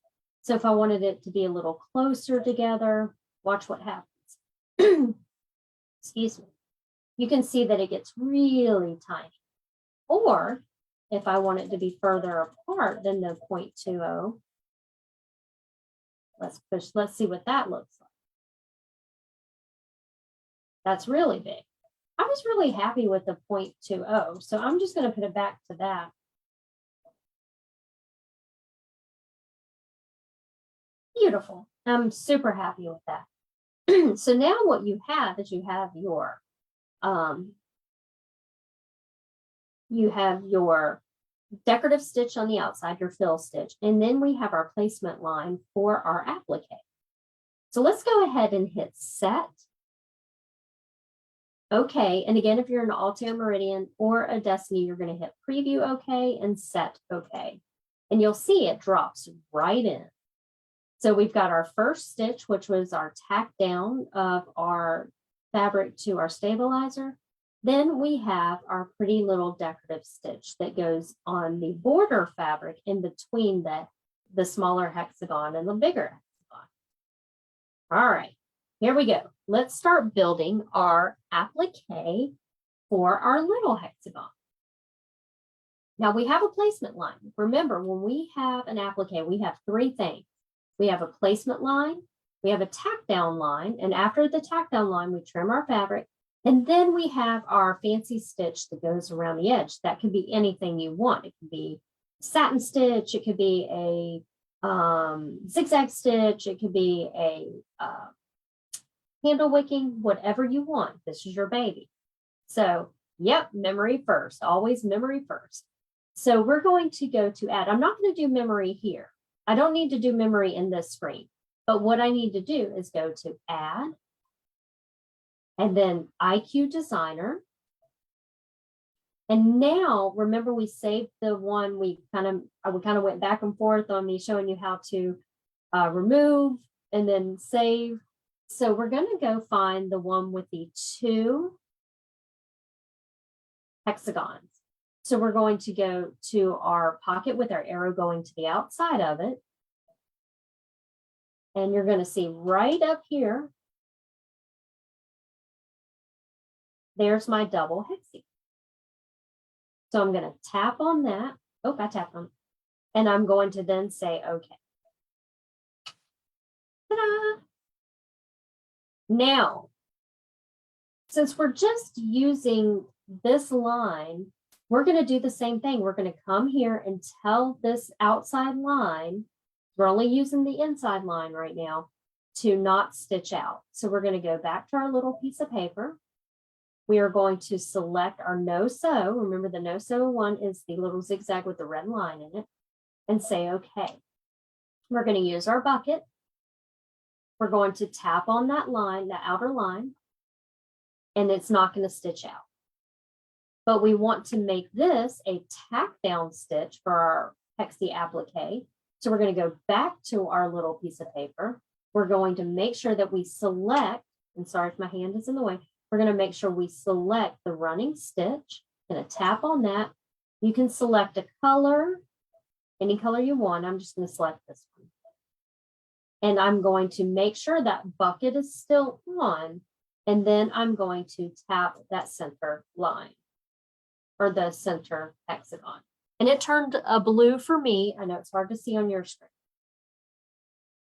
So if I wanted it to be a little closer together, watch what happens. Excuse me. You can see that it gets really tiny. Or if I want it to be further apart than the 0.20, let's see what that looks like. That's really big. I was really happy with the 0.20, so I'm just going to put it back to that. Beautiful. I'm super happy with that. So now what you have is you have your decorative stitch on the outside, your fill stitch, and then we have our placement line for our applique. So let's go ahead and hit set. Okay, and again, if you're an Altair Meridian or a Destiny, you're going to hit preview OK and set OK. And you'll see it drops right in. So we've got our first stitch, which was our tack down of our fabric to our stabilizer. Then we have our pretty little decorative stitch that goes on the border fabric in between the smaller hexagon and the bigger hexagon. All right, here we go. Let's start building our applique for our little hexagon. Now we have a placement line. Remember, when we have an applique, we have three things. We have a placement line, we have a tack down line, and after the tack down line, we trim our fabric, and then we have our fancy stitch that goes around the edge. That could be anything you want. It could be satin stitch, it could be a zigzag stitch, it could be a handle wicking, whatever you want. This is your baby. So, yep, memory first, always memory first. So we're going to go to add. I'm not going to do memory here. I don't need to do memory in this screen, but what I need to do is go to add and then IQ Designer. And now, remember we saved the one we kind of went back and forth on me showing you how to remove and then save. So we're going to go find the one with the 2 hexagons. So we're going to go to our pocket with our arrow going to the outside of it. And you're going to see right up here, there's my double hexie. So I'm going to tap on that. Oh, I tapped on it. And I'm going to then say, okay. Ta-da! Now, since we're just using this line, we're going to do the same thing. We're going to come here and tell this outside line, we're only using the inside line right now, to not stitch out. So we're going to go back to our little piece of paper. We are going to select our no sew. Remember, the no sew one is the little zigzag with the red line in it, and say okay. We're going to use our bucket. We're going to tap on that line, the outer line, and it's not going to stitch out. But we want to make this a tack down stitch for our hexie applique. So we're going to go back to our little piece of paper. We're going to make sure that we select, and sorry if my hand is in the way, we're going to make sure we select the running stitch. Going to tap on that. You can select a color, any color you want. I'm just going to select this one. And I'm going to make sure that bucket is still on. And then I'm going to tap that center line, or the center hexagon. And it turned a blue for me. I know it's hard to see on your screen.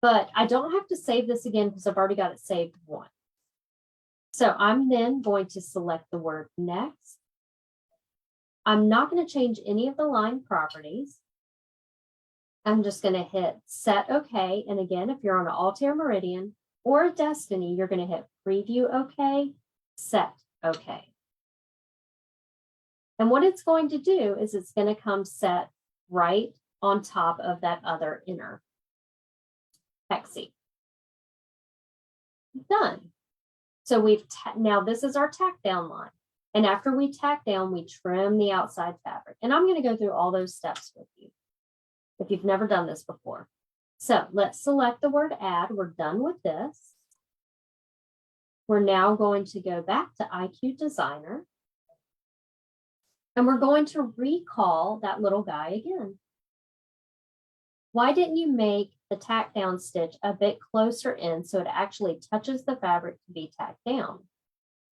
But I don't have to save this again because I've already got it saved once. So I'm then going to select the word next. I'm not going to change any of the line properties. I'm just going to hit set OK. And again, if you're on an Altair Meridian or a Destiny, you're going to hit preview OK, set OK. And what it's going to do is it's going to come set right on top of that other inner hexie. Done. So now this is our tack down line. And after we tack down, we trim the outside fabric. And I'm going to go through all those steps with you if you've never done this before. So let's select the word add. We're done with this. We're now going to go back to IQ Designer. And we're going to recall that little guy again. Why didn't you make the tack down stitch a bit closer in so it actually touches the fabric to be tacked down?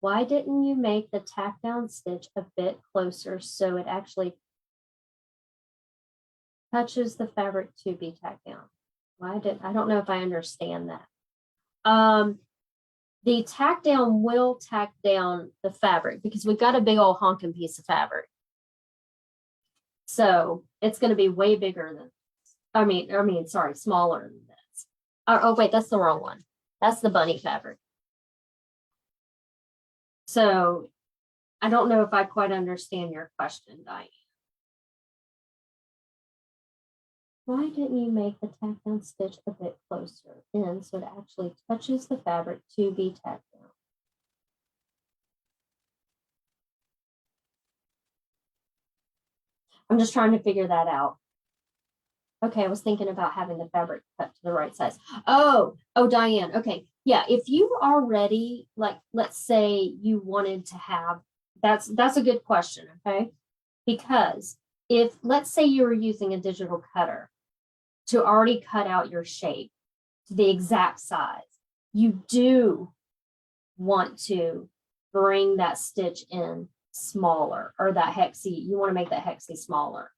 Why didn't you make the tack down stitch a bit closer so it actually touches the fabric to be tacked down? I don't know if I understand that. The tack down will tack down the fabric because we've got a big old honking piece of fabric. So it's going to be way bigger than, sorry, smaller than this. Oh, wait, that's the wrong one. That's the bunny fabric. So I don't know if I quite understand your question, Diane. Why didn't you make the tack down stitch a bit closer in so it actually touches the fabric to be tacked down? I'm just trying to figure that out. Okay, I was thinking about having the fabric cut to the right size. Oh, Diane. Okay, yeah. If you already, like, let's say you wanted to have, that's a good question. Okay, because if let's say you were using a digital cutter to already cut out your shape to the exact size, you do want to bring that stitch in smaller, or that hexie. You want to make that hexie smaller.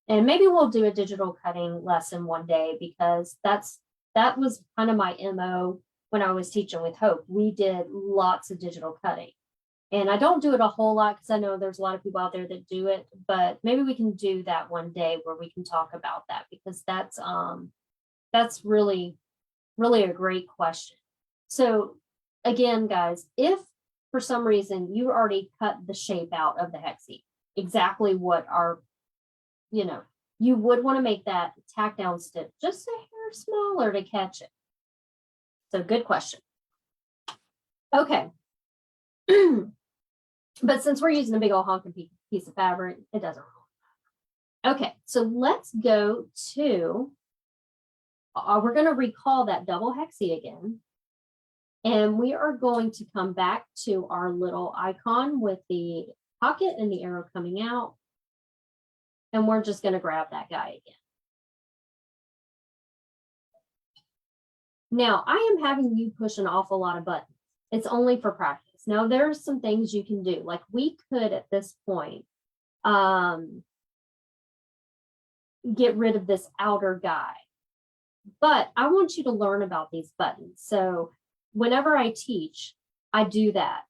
And maybe we'll do a digital cutting lesson one day, because that was kind of my MO when I was teaching with Hope. We did lots of digital cutting, and I don't do it a whole lot because I know there's a lot of people out there that do it, but maybe we can do that one day where we can talk about that, because that's really, really a great question. So again, guys, if for some reason you already cut the shape out of the hexie, exactly what our, you would want to make that tack down stitch just a hair smaller to catch it. So good question. Okay. But since we're using a big old honking piece of fabric, it doesn't really matter. Okay, so let's go to, we're going to recall that double hexie again. And we are going to come back to our little icon with the pocket and the arrow coming out. And we're just going to grab that guy again. Now, I am having you push an awful lot of buttons. It's only for practice. Now, there's some things you can do. Like we could, at this point, get rid of this outer guy. But I want you to learn about these buttons. So whenever I teach, I do that.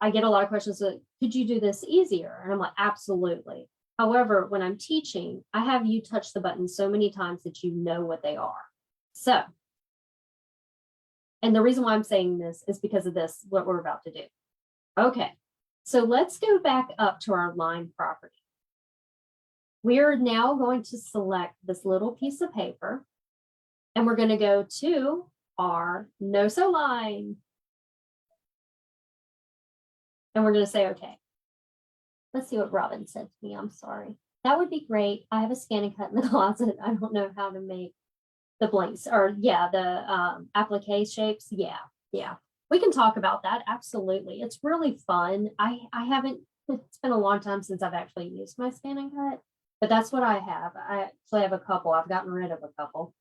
I get a lot of questions like, could you do this easier? And I'm like, absolutely. However, when I'm teaching, I have you touch the buttons so many times that you know what they are. So, and the reason why I'm saying this is because of this, what we're about to do. Okay, so let's go back up to our line property. We're now going to select this little piece of paper, and we're going to go to our no-sew line. And we're going to say, okay. Let's see what Robin said to me. I'm sorry. That would be great. I have a scan and cut in the closet. I don't know how to make the blanks, or the applique shapes. Yeah. We can talk about that. Absolutely. It's really fun. I haven't, it's been a long time since I've actually used my scan and cut, but that's what I have. I actually have a couple. I've gotten rid of a couple.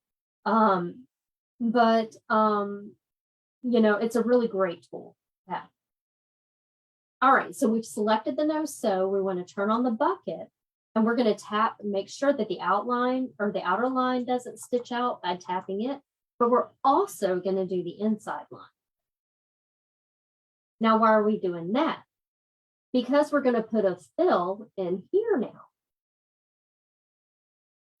It's a really great tool. Yeah. All right, so we've selected the no sew. We want to turn on the bucket, and we're going to tap and make sure that the outline or the outer line doesn't stitch out by tapping it, but we're also going to do the inside line. Now, why are we doing that? Because we're going to put a fill in here now.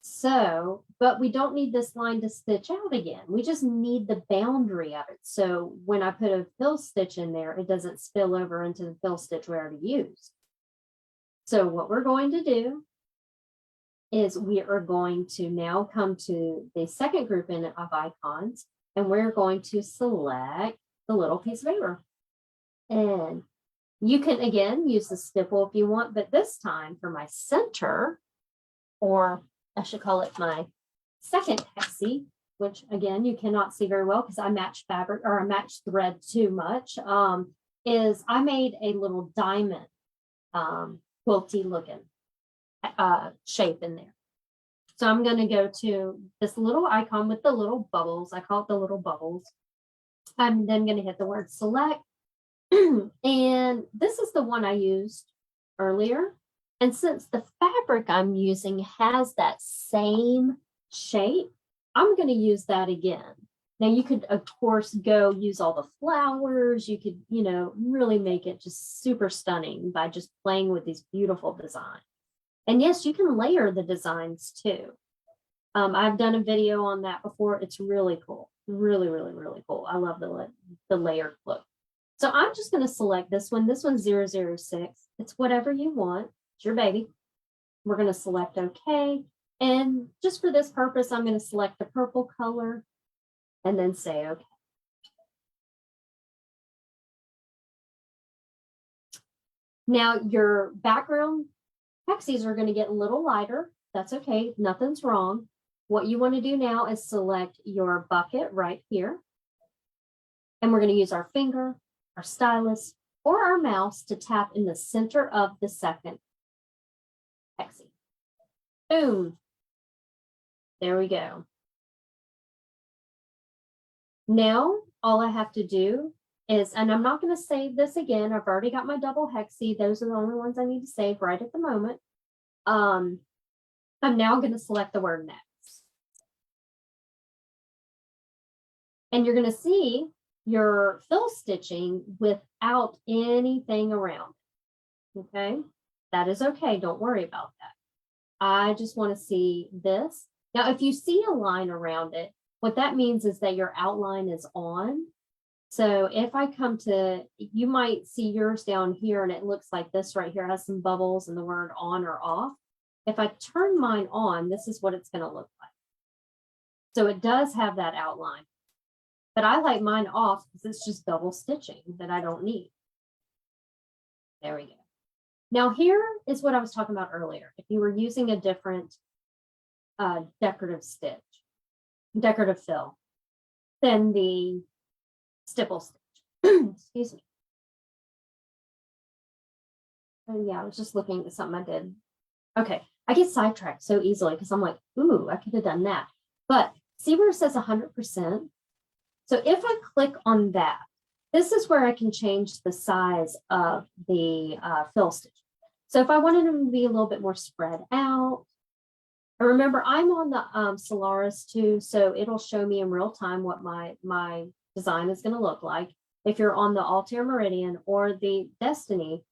So, but we don't need this line to stitch out again. We just need the boundary of it. So when I put a fill stitch in there, it doesn't spill over into the fill stitch we already used. So what we're going to do is we are going to now come to the second grouping of icons, and we're going to select the little piece of paper. And you can, again, use the stipple if you want, but this time for my center, or I should call it my second hexie, which again, you cannot see very well because I matched fabric or I matched thread too much, is I made a little diamond quilty looking shape in there. So I'm going to go to this little icon with the little bubbles. I call it the little bubbles. I'm then going to hit the word select. And this is the one I used earlier. And since the fabric I'm using has that same shape, I'm going to use that again. Now you could, of course, go use all the flowers. You could, you know, really make it just super stunning by just playing with these beautiful designs. And yes, you can layer the designs too. I've done a video on that before. It's really cool. Really, really, really cool. I love the layered look. So I'm just going to select this one. This one's 006. It's whatever you want. It's your baby. We're going to select OK. And just for this purpose, I'm going to select the purple color and then say OK. Now your background hexies are going to get a little lighter. That's okay. Nothing's wrong. What you want to do now is select your bucket right here. And we're going to use our finger, our stylus, or our mouse to tap in the center of the second hexie. Boom. There we go. Now, all I have to do is, and I'm not going to save this again. I've already got my double hexie. Those are the only ones I need to save right at the moment. I'm now going to select the word next. And you're going to see your fill stitching without anything around it. Okay, that is okay. Don't worry about that. I just want to see this. Now, if you see a line around it, what that means is that your outline is on. So if I come to, you might see yours down here and it looks like this right here has some bubbles and the word on or off. If I turn mine on, this is what it's going to look like. So it does have that outline, but I like mine off because it's just double stitching that I don't need. There we go. Now here is what I was talking about earlier. If you were using a different decorative stitch, decorative fill, than the stipple stitch. Excuse me. Oh yeah, I was just looking at something I did. Okay, I get sidetracked so easily because I'm like, ooh, I could have done that. But see where it says 100%? So if I click on that, this is where I can change the size of the fill stitch. So if I wanted them to be a little bit more spread out, and remember, I'm on the Solaris too, so it'll show me in real time what my design is going to look like. If you're on the Altair Meridian or the Destiny,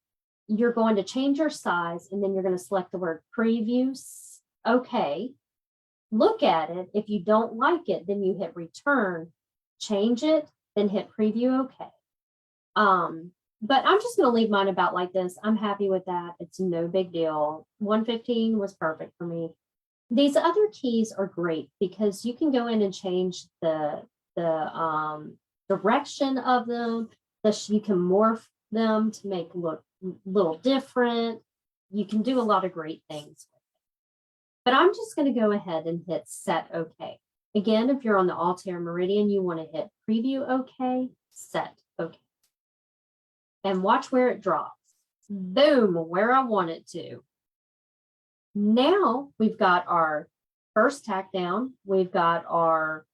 you're going to change your size, and then you're going to select the word preview. Okay. Look at it. If you don't like it, then you hit return, change it, then hit preview. Okay. But I'm just going to leave mine about like this. I'm happy with that. It's no big deal. 115 was perfect for me. These other keys are great because you can go in and change the direction of them. You can morph them to make look a little different. You can do a lot of great things. But I'm just going to go ahead and hit set OK. Again, if you're on the Altair Meridian, you want to hit preview OK, set OK. And watch where it drops. Boom, where I want it to. Now we've got our first tack down. We've got our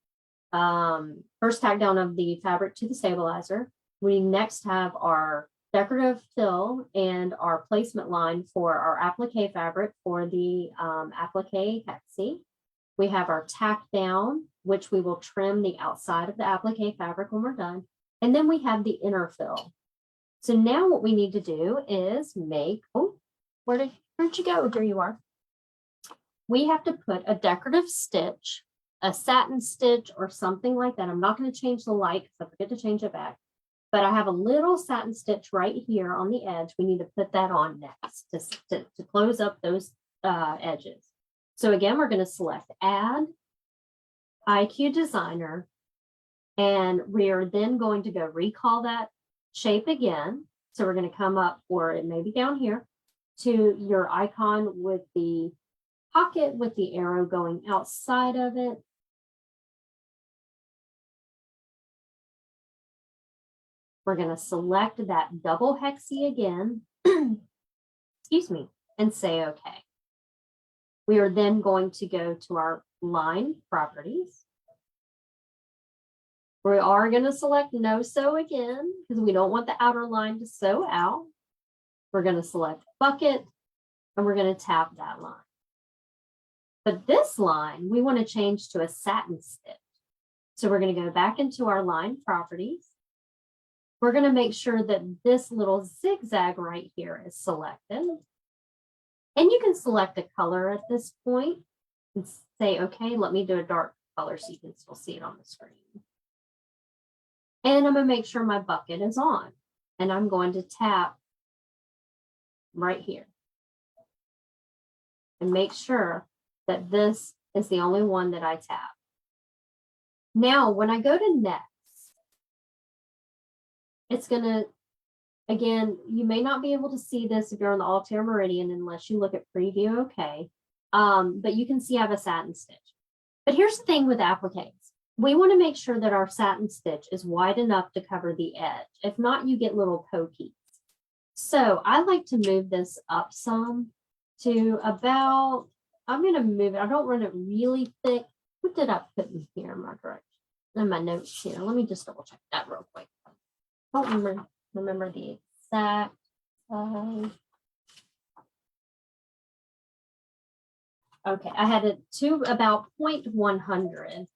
first tack down of the fabric to the stabilizer. We next have our decorative fill and our placement line for our applique fabric for the applique hexie. We have our tack down, which we will trim the outside of the applique fabric when we're done. And then we have the inner fill. So now what we need to do is make, oh, where'd you go? Here you are. We have to put a decorative stitch, a satin stitch or something like that. I'm not going to change the light because I forget to change it back. But I have a little satin stitch right here on the edge. We need to put that on next to close up those edges. So again, we're going to select Add, IQ Designer, and we're then going to go recall that shape again. So we're going to come up, or it may be down here, to your icon with the pocket with the arrow going outside of it. We're going to select that double hexie again, excuse me, and say OK. We are then going to go to our line properties. We are going to select no sew again because we don't want the outer line to sew out. We're going to select bucket and we're going to tap that line. But this line, we want to change to a satin stitch. So we're going to go back into our line properties. We're going to make sure that this little zigzag right here is selected. And you can select a color at this point and say, okay, let me do a dark color so you can still see it on the screen. And I'm going to make sure my bucket is on. And I'm going to tap right here and make sure that this is the only one that I tap. Now, when I go to next, it's going to, again, you may not be able to see this if you're on the Altair Meridian unless you look at preview, okay. But you can see I have a satin stitch. But here's the thing with appliques. We want to make sure that our satin stitch is wide enough to cover the edge. If not, you get little pokies. So I like to move this up some to about, I'm going to move it. I don't run it really thick. What did I put in here in my direction? In my notes here. Let me just double check that real quick. I don't remember the exact size. Okay, I had it to about 0.100.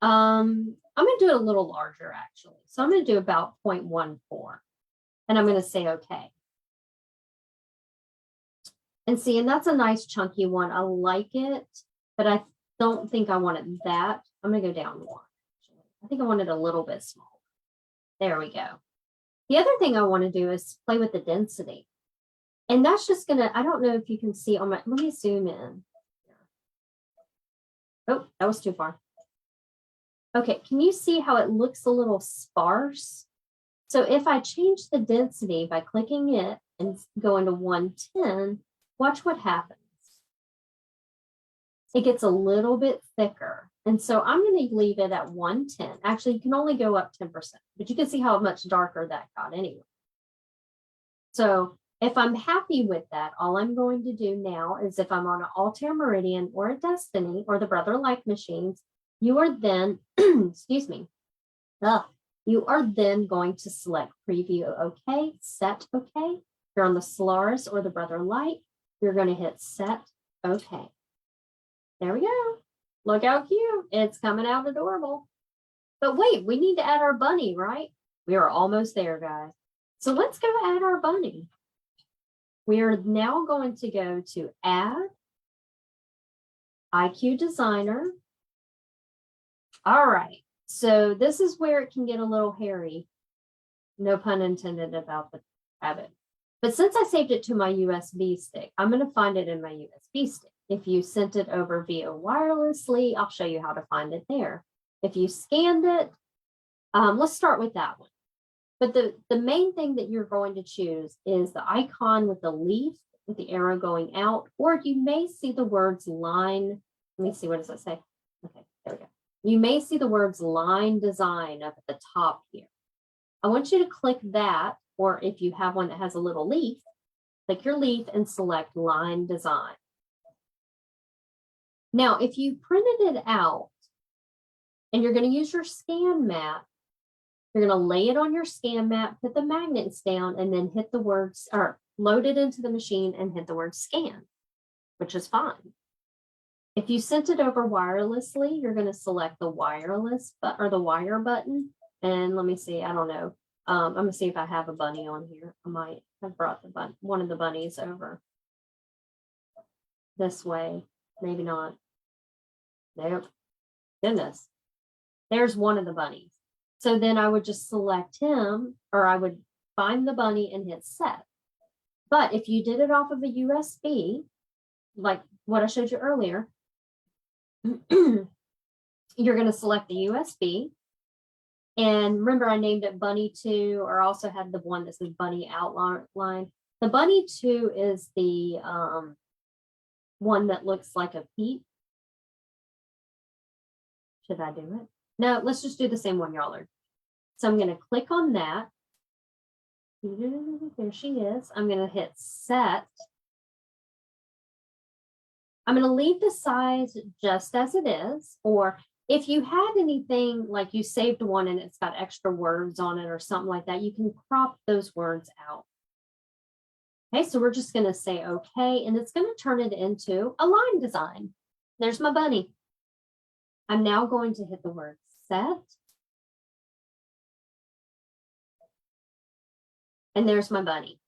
I'm going to do it a little larger actually. So I'm going to do about 0.14 and I'm going to say okay. And see, and that's a nice chunky one. I like it, but I don't think I want it that. I'm going to go down one. Actually. I think I want it a little bit smaller. There we go. The other thing I want to do is play with the density. And that's just going to, I don't know if you can see on my, let me zoom in. Oh, that was too far. Okay, can you see how it looks a little sparse? So if I change the density by clicking it and go into 110, watch what happens. It gets a little bit thicker. And so I'm going to leave it at 110. Actually, you can only go up 10%, but you can see how much darker that got anyway. So if I'm happy with that, all I'm going to do now is if I'm on an Altair Meridian or a Destiny or the Brother Like machines, you are then, excuse me, you are then going to select preview OK, set OK. If you're on the Solaris or the Brother Like, you're going to hit set OK. There we go. Look how cute. It's coming out adorable. But wait, we need to add our bunny, right? We are almost there, guys. So let's go add our bunny. We are now going to go to Add, IQ Designer. All right, so this is where it can get a little hairy. No pun intended about the rabbit. But since I saved it to my USB stick, I'm going to find it in my USB stick. If you sent it over via wirelessly, I'll show you how to find it there. If you scanned it, let's start with that one. But the main thing that you're going to choose is the icon with the leaf, with the arrow going out, or you may see the words line. Let me see, what does it say? Okay, there we go. You may see the words line design up at the top here. I want you to click that, or if you have one that has a little leaf, click your leaf and select line design. Now, if you printed it out and you're going to use your scan mat, you're going to lay it on your scan mat, put the magnets down, and then hit the words, or load it into the machine and hit the word scan, which is fine. If you sent it over wirelessly, you're going to select the wireless or the wire button. And let me see, I don't know. I'm going to see if I have a bunny on here. I might have brought the one of the bunnies over this way. Maybe not. Nope. Goodness. There's one of the bunnies. So then I would just select him, or I would find the bunny and hit set. But if you did it off of a USB, like what I showed you earlier, You're going to select the USB. And remember, I named it Bunny 2, or also had the one that says Bunny outline. The Bunny 2 is the one that looks like a peep. Should I do it? No, let's just do the same one y'all are. So I'm going to click on that. There she is. I'm going to hit set. I'm going to leave the size just as it is, or if you had anything like you saved one and it's got extra words on it or something like that, you can crop those words out. Okay, so we're just going to say okay, and it's going to turn it into a line design. There's my bunny. I'm now going to hit the word set. And there's my bunny.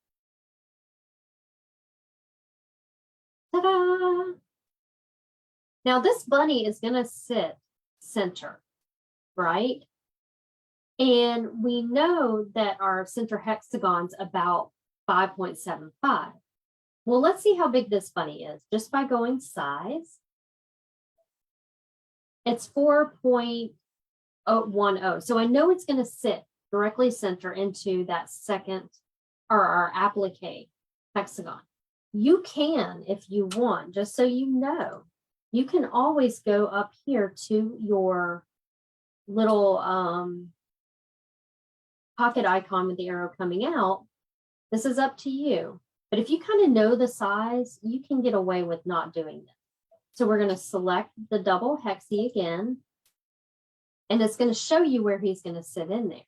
Ta-da! Now this bunny is going to sit center, right? And we know that our center hexagon's about 5.75. Well, let's see how big this bunny is just by going size. It's 4.10. So I know it's going to sit directly center into that second or our applique hexagon. You can, if you want, just so you know, you can always go up here to your little pocket icon with the arrow coming out. This is up to you. But if you kind of know the size, you can get away with not doing this. So we're going to select the double hexie again, and it's going to show you where he's going to sit in there.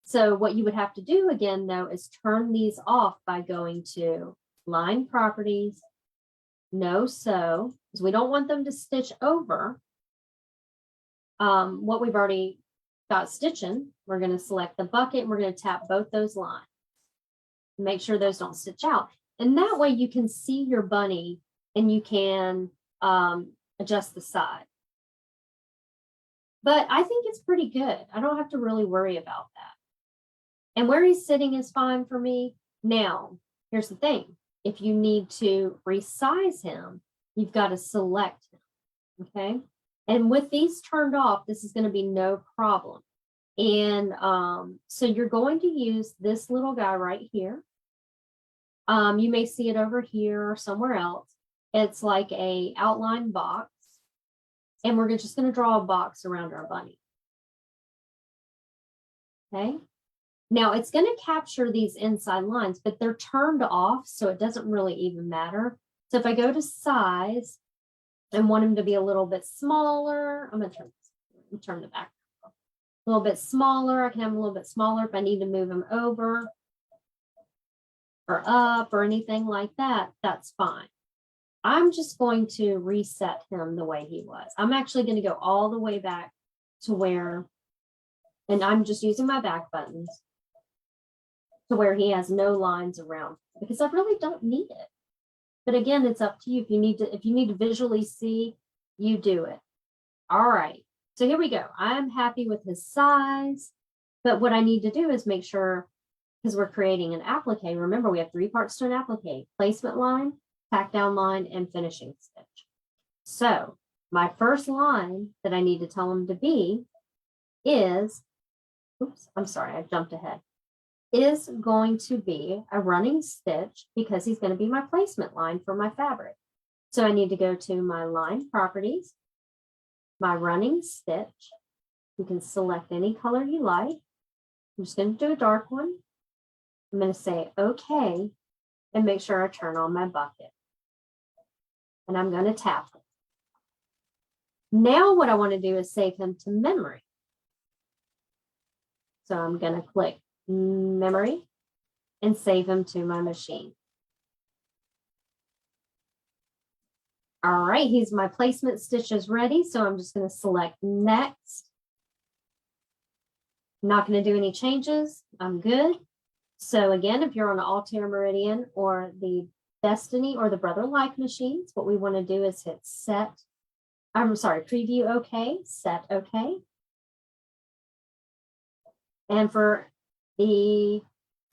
So what you would have to do again, though, is turn these off by going to line properties, no sew, because we don't want them to stitch over what we've already got stitching. We're going to select the bucket and we're going to tap both those lines. Make sure those don't stitch out. And that way you can see your bunny and you can adjust the size. But I think it's pretty good. I don't have to really worry about that. And where he's sitting is fine for me. Now, here's the thing. If you need to resize him, you've got to select him, okay? And with these turned off, this is going to be no problem. And so you're going to use this little guy right here. You may see it over here or somewhere else. It's like a outline box. And we're just going to draw a box around our bunny. Okay. Now it's going to capture these inside lines, but they're turned off, so it doesn't really even matter. So if I go to size and want him to be a little bit smaller, I'm going to turn the back a little bit smaller. I can have him a little bit smaller if I need to move him over or up or anything like that. That's fine. I'm just going to reset him the way he was. I'm actually going to go all the way back to where, and I'm just using my back buttons to where he has no lines around, because I really don't need it. But again, it's up to you. If you need to visually see, you do it. All right. So here we go. I'm happy with his size, but what I need to do is make sure, because we're creating an applique. Remember, we have 3 parts to an applique: placement line, tack down line, and finishing stitch. So my first line that I need to tell him to be is, oops, I'm sorry, I jumped ahead, is going to be a running stitch, because he's going to be my placement line for my fabric. So I need to go to my line properties, my running stitch. You can select any color you like. I'm just going to do a dark one. I'm going to say okay and make sure I turn on my bucket. And I'm going to tap it. Now what I want to do is save him to memory. So I'm going to click memory and save him to my machine. All right, my placement stitch is ready. So I'm just going to select next. I'm not going to do any changes. I'm good. So again, if you're on the Altair Meridian or the Destiny or the Brother Like machines, what we want to do is hit preview OK, set OK. And for the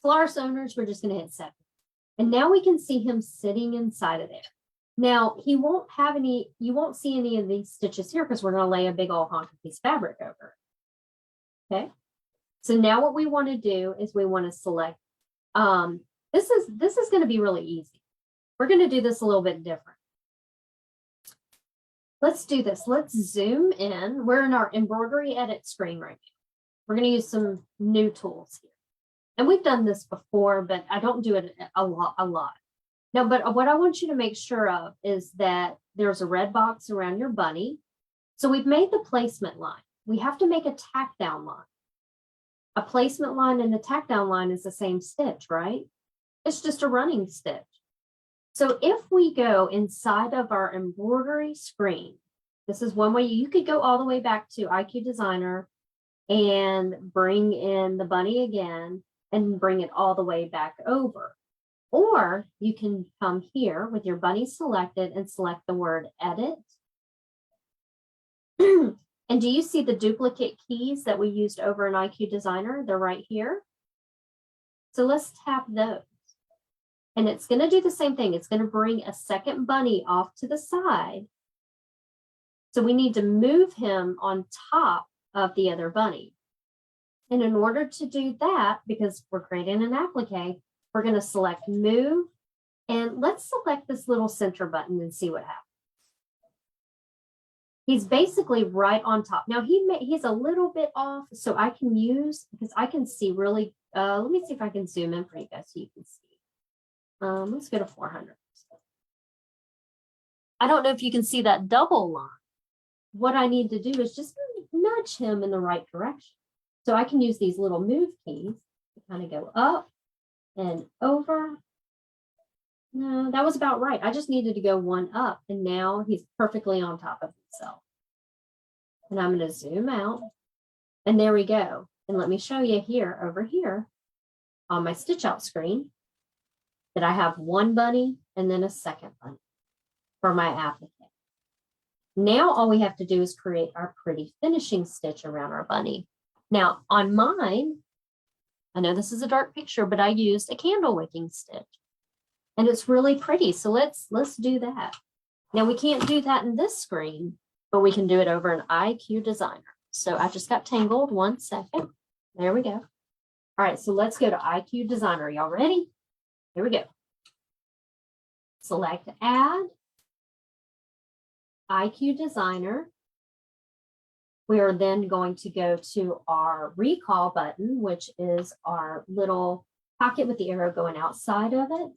Polaris owners, we're just going to hit set. And now we can see him sitting inside of there. Now he won't have any, you won't see any of these stitches here because we're going to lay a big old honking piece of fabric over it. Okay. So now what we want to do is we want to select, this is going to be really easy. We're going to do this a little bit different. Let's do this. Let's zoom in. We're in our embroidery edit screen right now. We're going to use some new tools here. And we've done this before, but I don't do it a lot. No, but what I want you to make sure of is that there's a red box around your bunny. So we've made the placement line. We have to make a tack down line. A placement line and a tack down line is the same stitch, right? It's just a running stitch. So if we go inside of our embroidery screen, this is one way. You could go all the way back to IQ Designer and bring in the bunny again and bring it all the way back over. Or you can come here with your bunny selected and select the word edit. And do you see the duplicate keys that we used over in IQ Designer? They're right here. So let's tap those. And it's going to do the same thing. It's going to bring a second bunny off to the side. So we need to move him on top of the other bunny. And in order to do that, because we're creating an applique, we're going to select move. And let's select this little center button and see what happens. He's basically right on top. Now he's a little bit off, so I can use, because I can see really, let me see if I can zoom in for you guys so you can see. Let's go to 400. I don't know if you can see that double line. What I need to do is just nudge him in the right direction. So I can use these little move keys to kind of go up and over. No, that was about right. I just needed to go one up, and now he's perfectly on top of himself. And I'm going to zoom out, and there we go. And let me show you here, over here on my stitch out screen, that I have one bunny and then a second bunny for my applique. Now all we have to do is create our pretty finishing stitch around our bunny. Now on mine, I know this is a dark picture, but I used a candle wicking stitch. And it's really pretty. So let's do that. Now we can't do that in this screen, but we can do it over in IQ Designer. So I just got tangled. 1 second. There we go. All right, so let's go to IQ Designer. Y'all ready? Here we go. Select Add, IQ Designer. We are then going to go to our recall button, which is our little pocket with the arrow going outside of it.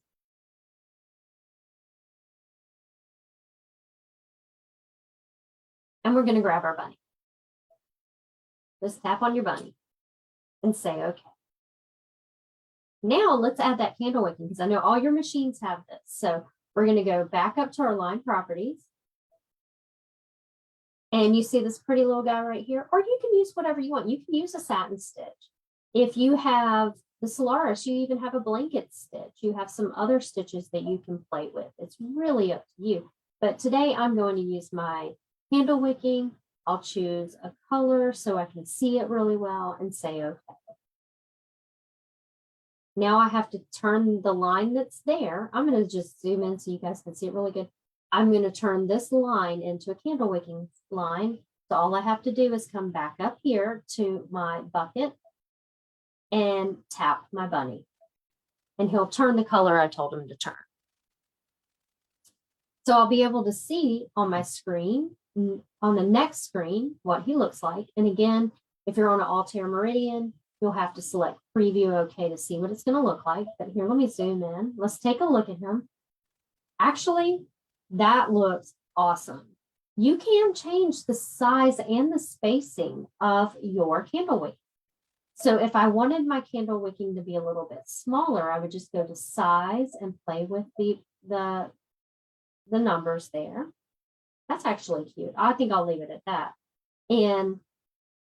And we're going to grab our bunny. Just tap on your bunny and say okay. Now let's add that candle wicking, because I know all your machines have this. So we're going to go back up to our line properties. And you see this pretty little guy right here, or you can use whatever you want. You can use a satin stitch. If you have the Solaris, you even have a blanket stitch. You have some other stitches that you can play with. It's really up to you. But today I'm going to use my candle wicking. I'll choose a color so I can see it really well and say okay. Now I have to turn the line that's there. I'm going to just zoom in so you guys can see it really good. I'm going to turn this line into a candle wicking line. So all I have to do is come back up here to my bucket and tap my bunny. And he'll turn the color I told him to turn. So I'll be able to see on my screen, on the next screen, what he looks like. And again, if you're on an Altair Meridian, you'll have to select preview okay to see what it's going to look like. But here, let me zoom in. Let's take a look at him. Actually, that looks awesome. You can change the size and the spacing of your candle wick. So if I wanted my candle wicking to be a little bit smaller, I would just go to size and play with the numbers there. That's actually cute. I think I'll leave it at that. And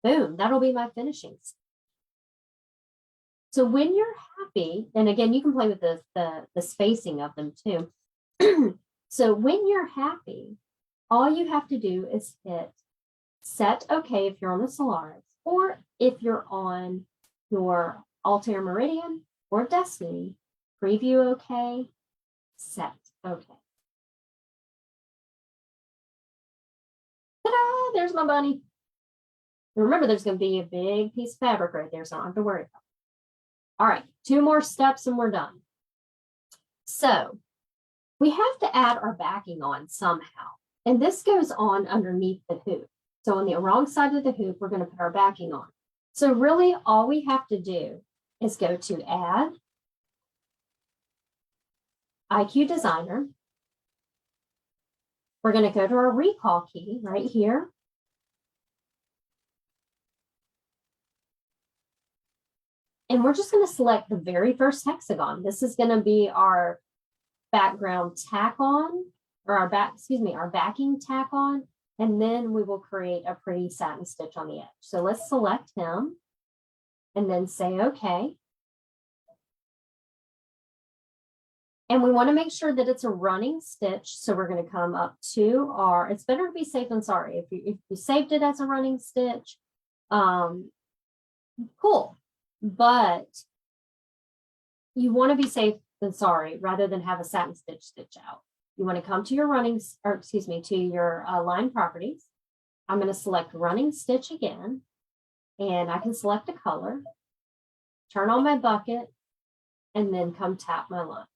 boom, that'll be my finishings. So when you're happy, and again, you can play with the spacing of them too. So when you're happy, all you have to do is hit set okay if you're on the Solaris, or if you're on your Altair Meridian or Destiny, preview okay, set okay. there's my bunny. Remember, there's going to be a big piece of fabric right there, so I don't have to worry about it. All right, 2 more steps and we're done. So we have to add our backing on somehow. And this goes on underneath the hoop. So on the wrong side of the hoop, we're going to put our backing on. So really all we have to do is go to Add, IQ Designer. We're going to go to our recall key right here. And we're just going to select the very first hexagon. This is going to be our background tack on, or our backing tack on, and then we will create a pretty satin stitch on the edge. So let's select him and then say okay. And we want to make sure that it's a running stitch. So we're going to come up to our, it's better to be safe than sorry. If you saved it as a running stitch, cool. But you want to be safe than sorry rather than have a satin stitch out. You want to come to your to your line properties. I'm going to select running stitch again, and I can select a color, turn on my bucket, and then come tap my line.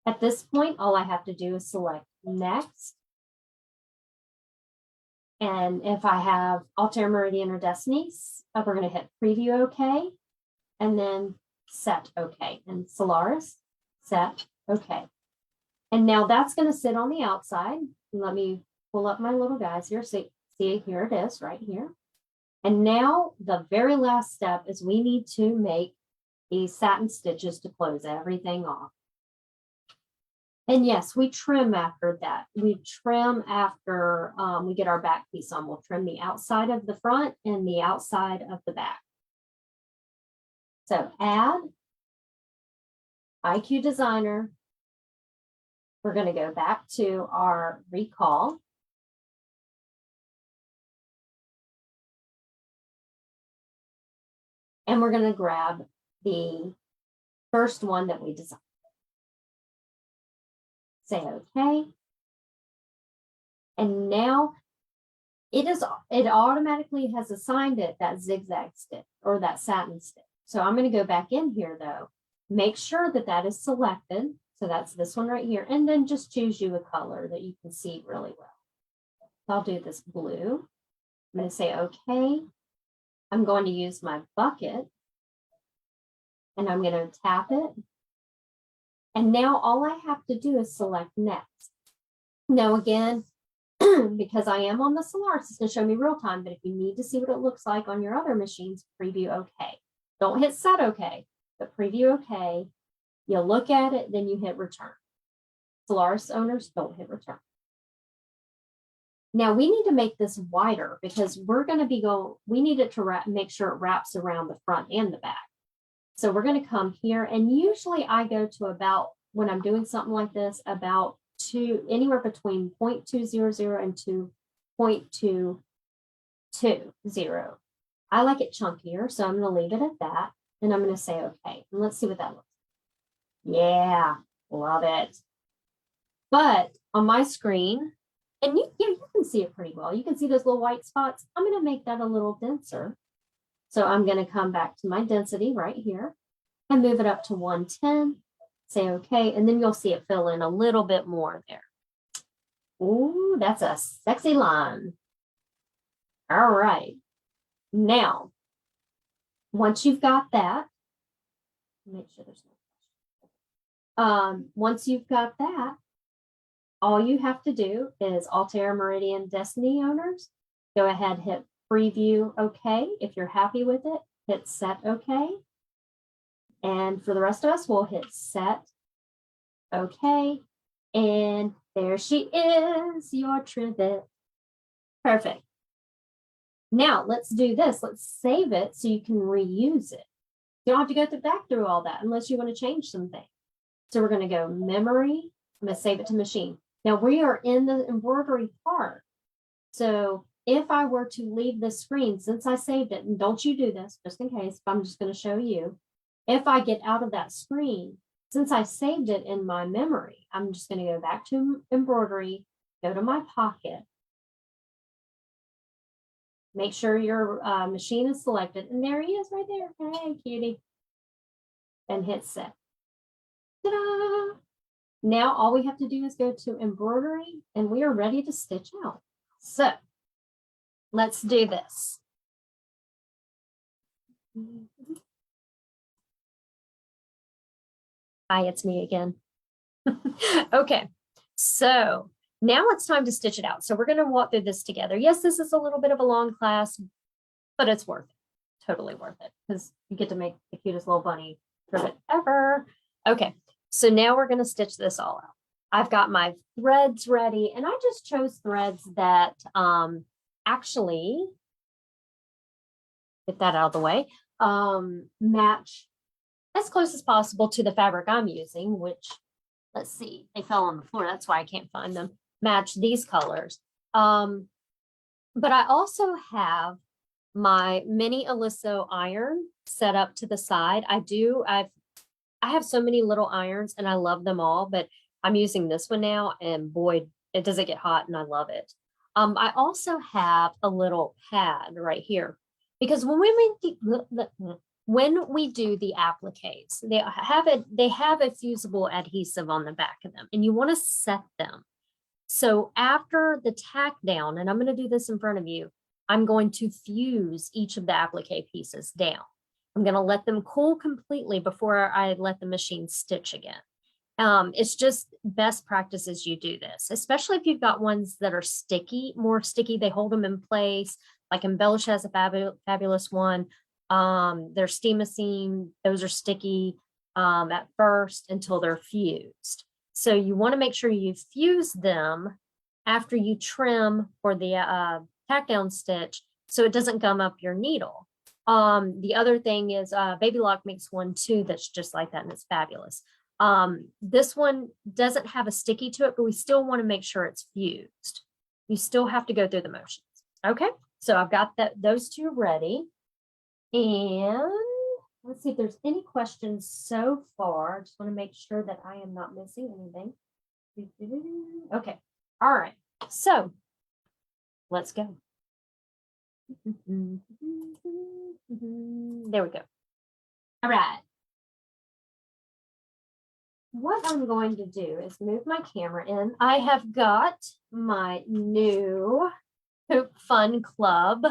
At this point, all I have to do is select next. And if I have Altair, Meridian, or Destinies, we're going to hit preview OK, and then set OK. And Solaris, set OK. And now that's going to sit on the outside. Let me pull up my little guys here. See, here it is right here. And now the very last step is we need to make these satin stitches to close everything off. And yes, we trim after that. We trim after we get our back piece on. We'll trim the outside of the front and the outside of the back. So add, IQ Designer. We're going to go back to our recall. And we're going to grab the first one that we designed. Say okay. And now it automatically has assigned it that zigzag stitch or that satin stitch. So I'm going to go back in here though, make sure that that is selected. So that's this one right here. And then just choose you a color that you can see really well. So I'll do this blue. I'm going to say okay. I'm going to use my bucket and I'm going to tap it. And now all I have to do is select next. Now again, because I am on the Solaris, it's going to show me real time, but if you need to see what it looks like on your other machines, preview OK. Don't hit set OK, but preview OK. You look at it, then you hit return. Solaris owners, don't hit return. Now we need to make this wider because we're going to be we need it to make sure it wraps around the front and the back. So we're going to come here, and usually I go to about, when I'm doing something like this, about anywhere between 0.200 and 2.220. I like it chunkier, so I'm going to leave it at that, and I'm going to say okay. And let's see what that looks like. Yeah, love it. But on my screen, and you can see it pretty well. You can see those little white spots. I'm going to make that a little denser. So I'm going to come back to my density right here and move it up to 110, say okay, and then you'll see it fill in a little bit more there. Ooh, that's a sexy line. All right. Now, once you've got that, make sure there's no once you've got that, all you have to do is Altair, Meridian, Destiny owners, go ahead, hit preview OK. If you're happy with it, hit set OK. And for the rest of us, we'll hit set OK. And there she is, your Trivet. Perfect. Now let's do this. Let's save it so you can reuse it. You don't have to go back through all that unless you want to change something. So we're going to go memory. I'm going to save it to machine. Now we are in the embroidery part. So if I were to leave the screen, since I saved it, and don't you do this, just in case, but I'm just going to show you. If I get out of that screen, since I saved it in my memory, I'm just going to go back to embroidery, go to my pocket, Make sure your machine is selected. And there he is right there. Hey, cutie. And hit set. Ta-da! Now all we have to do is go to embroidery and we are ready to stitch out. So let's do this. Hi, it's me again. Okay, so now it's time to stitch it out. So we're going to walk through this together. Yes, this is a little bit of a long class, but it's worth it. Totally worth it because you get to make the cutest little bunny trivet ever. Okay, so now we're going to stitch this all out. I've got my threads ready, and I just chose threads that actually, get that out of the way, match as close as possible to the fabric I'm using, which, let's see, they fell on the floor. That's why I can't find them. Match these colors. But I also have my mini Aliso iron set up to the side. I have so many little irons and I love them all, but I'm using this one now and boy, it doesn't get hot and I love it. I also have a little pad right here because when we do the appliques, they have a fusible adhesive on the back of them and you want to set them. So after the tack down, and I'm going to do this in front of you, I'm going to fuse each of the applique pieces down. I'm going to let them cool completely before I let the machine stitch again. It's just best practices you do this, especially if you've got ones that are sticky, more sticky, they hold them in place. Like Embellish has a fabulous one. Their Steam-A-Seam, those are sticky at first until they're fused. So you want to make sure you fuse them after you trim for the tack down stitch so it doesn't gum up your needle. The other thing is Baby Lock makes one too that's just like that and it's fabulous. This one doesn't have a sticky to it, but we still want to make sure it's fused. You still have to go through the motions. Okay, so I've got those two ready. And let's see if there's any questions so far. I just want to make sure that I am not missing anything. Okay, all right, so let's go. There we go. All right. What I'm going to do is move my camera in. I have got my new Hoop Fun Club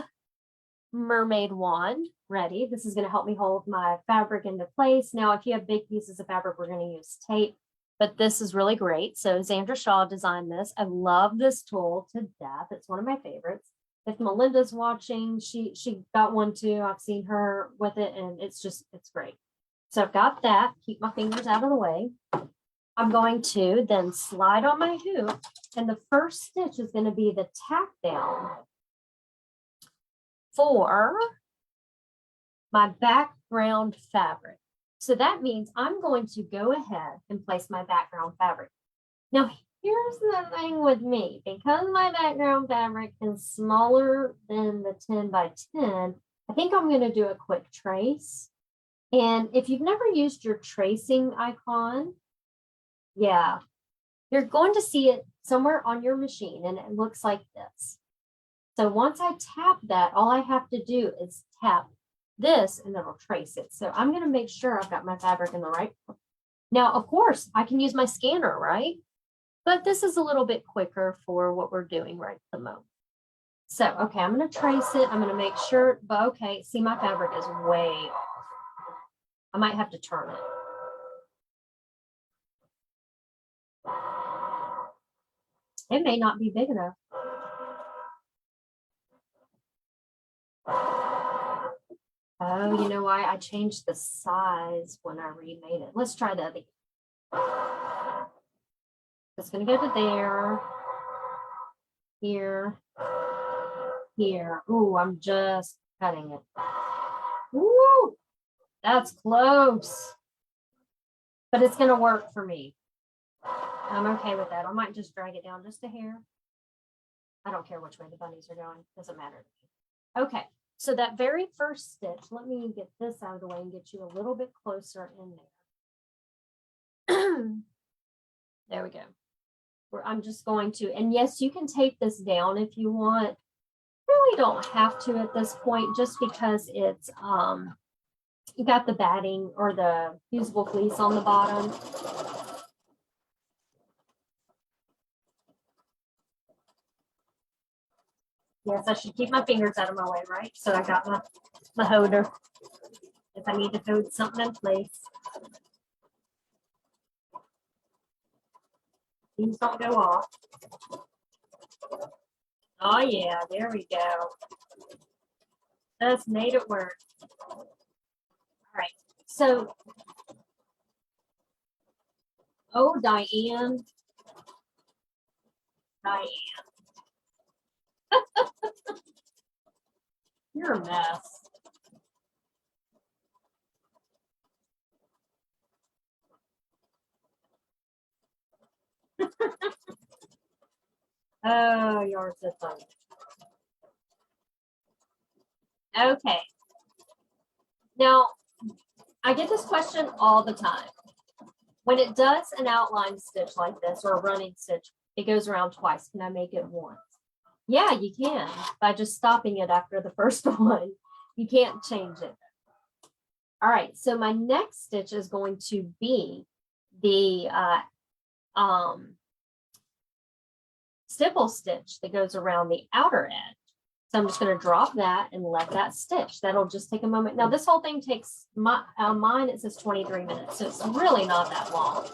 mermaid wand ready. This is going to help me hold my fabric into place. Now, if you have big pieces of fabric, we're going to use tape, but this is really great. So Zandra Shaw designed this. I love this tool to death. It's one of my favorites. If Melinda's watching, she got one too. I've seen her with it and it's great. So I've got that. Keep my fingers out of the way. I'm going to then slide on my hoop and the first stitch is going to be the tack down for my background fabric. So that means I'm going to go ahead and place my background fabric. Now, here's the thing with me, because my background fabric is smaller than the 10 by 10, I think I'm going to do a quick trace. And if you've never used your tracing icon, yeah, you're going to see it somewhere on your machine and it looks like this. So once I tap that, all I have to do is tap this and it'll trace it. So I'm going to make sure I've got my fabric in the right. Now, of course, I can use my scanner, right? But this is a little bit quicker for what we're doing right at the moment. So, okay, I'm going to trace it. I'm going to make sure, but okay, see my fabric is way off. I might have to turn it. It may not be big enough. Oh, you know why? I changed the size when I remade it. Let's try the other. It's going to go to there, here, here. Ooh, I'm just cutting it. Ooh, that's close. But it's going to work for me. I'm okay with that. I might just drag it down just a hair. I don't care which way the bunnies are going. Doesn't matter to me. Okay, so that very first stitch, let me get this out of the way and get you a little bit closer in there. There we go. I'm just going to, and yes, you can tape this down if you want. Really don't have to at this point, just because it's you got the batting or the fusible fleece on the bottom. Yes, I should keep my fingers out of my way, right? So I got my holder if I need to hold something in place. These don't go off. Oh yeah, there we go. Just made it work. All right. So, oh, Diane. You're a mess. Oh, you're so funny. Okay. Now, I get this question all the time. When it does an outline stitch like this or a running stitch, it goes around twice. Can I make it once? Yeah, you can, by just stopping it after the first one. You can't change it. All right, so my next stitch is going to be the stipple stitch that goes around the outer edge. So I'm just going to drop that and let that stitch. That'll just take a moment. Now this whole thing takes mine, it says 23 minutes, so it's really not that long.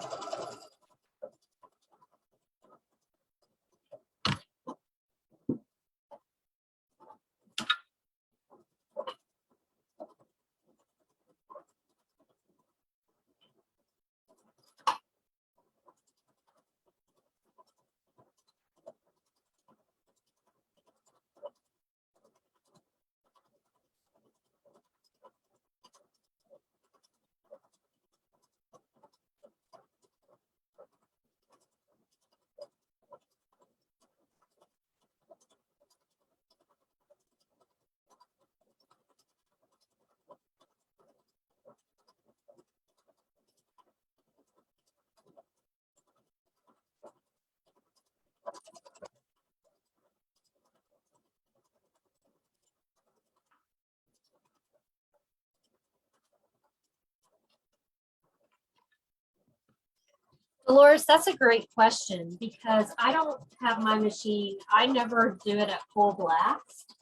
Dolores, that's a great question because I don't have my machine. I never do it at full blast.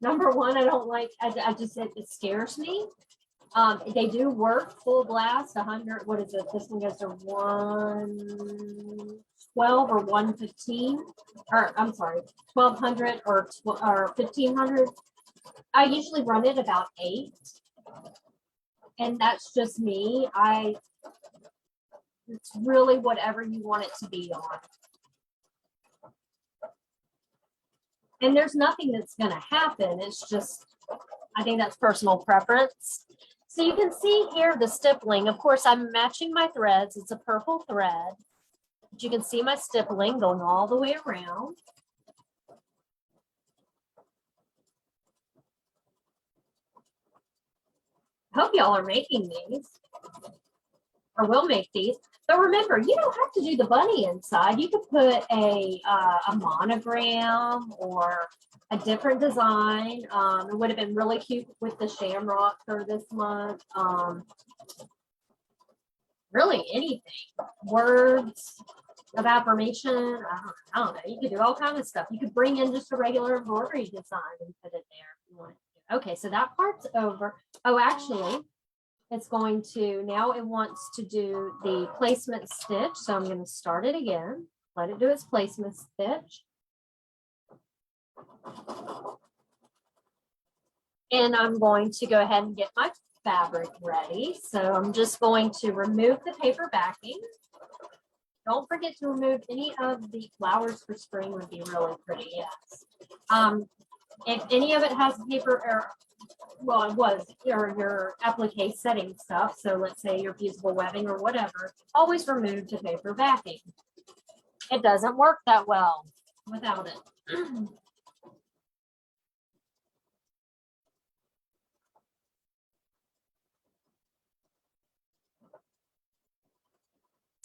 Number one, I don't like, I just, it scares me. They do work full blast, 100, what is it? This one goes to 112 or 115, or I'm sorry, 1200 or 1500. I usually run it about 8. And that's just me. It's really whatever you want it to be on. And there's nothing that's going to happen. It's just, I think that's personal preference. So you can see here the stippling. Of course, I'm matching my threads. It's a purple thread. But you can see my stippling going all the way around. I hope y'all are making these, or will make these. But remember, you don't have to do the bunny inside. You could put a monogram or a different design. It would have been really cute with the shamrock for this month. Really anything. Words of affirmation. I don't know. You could do all kinds of stuff. You could bring in just a regular embroidery design and put it there if you want to. Okay, so that part's over. Oh, actually, it's going to, now it wants to do the placement stitch. So I'm going to start it again, let it do its placement stitch. And I'm going to go ahead and get my fabric ready. So I'm just going to remove the paper backing. Don't forget to remove any of the flowers for spring, would be really pretty, yes. If any of it has paper, or well, it was your applique setting stuff. So let's say your fusible webbing or whatever, always remove the paper backing. It doesn't work that well without it.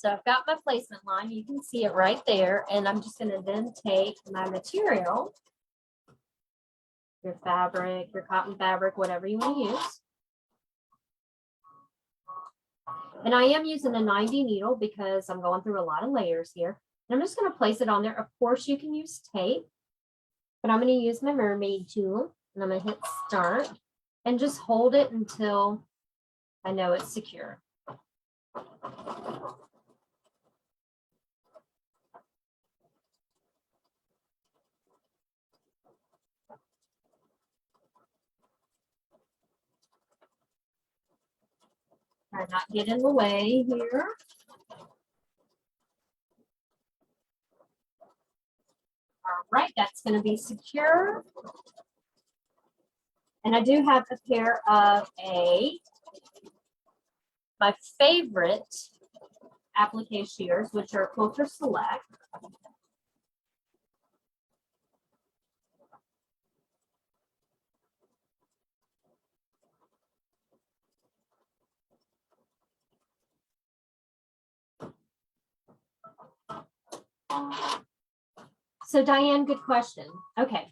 So I've got my placement line. You can see it right there. And I'm just going to then take my material, your fabric, your cotton fabric, whatever you want to use. And I am using a 90 needle because I'm going through a lot of layers here. And I'm just going to place it on there. Of course, you can use tape, but I'm going to use my mermaid tool and I'm going to hit start and just hold it until I know it's secure. Try not to get in the way here. All right, that's going to be secure. And I do have a pair of my favorite applique shears, which are Quilter Select. So Diane, good question. Okay,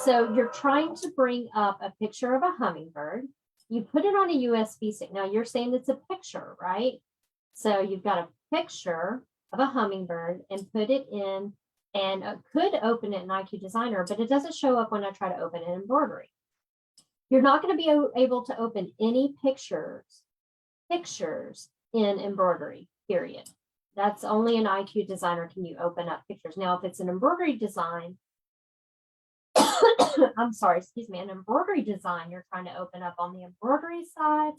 so you're trying to bring up a picture of a hummingbird. You put it on a USB stick. Now you're saying it's a picture, right? So you've got a picture of a hummingbird and put it in, and could open it in IQ Designer, but it doesn't show up when I try to open it in embroidery. You're not going to be able to open any pictures in embroidery, period. That's only an IQ Designer can you open up pictures. Now, if it's an embroidery design, I'm sorry, excuse me, an embroidery design you're trying to open up on the embroidery side,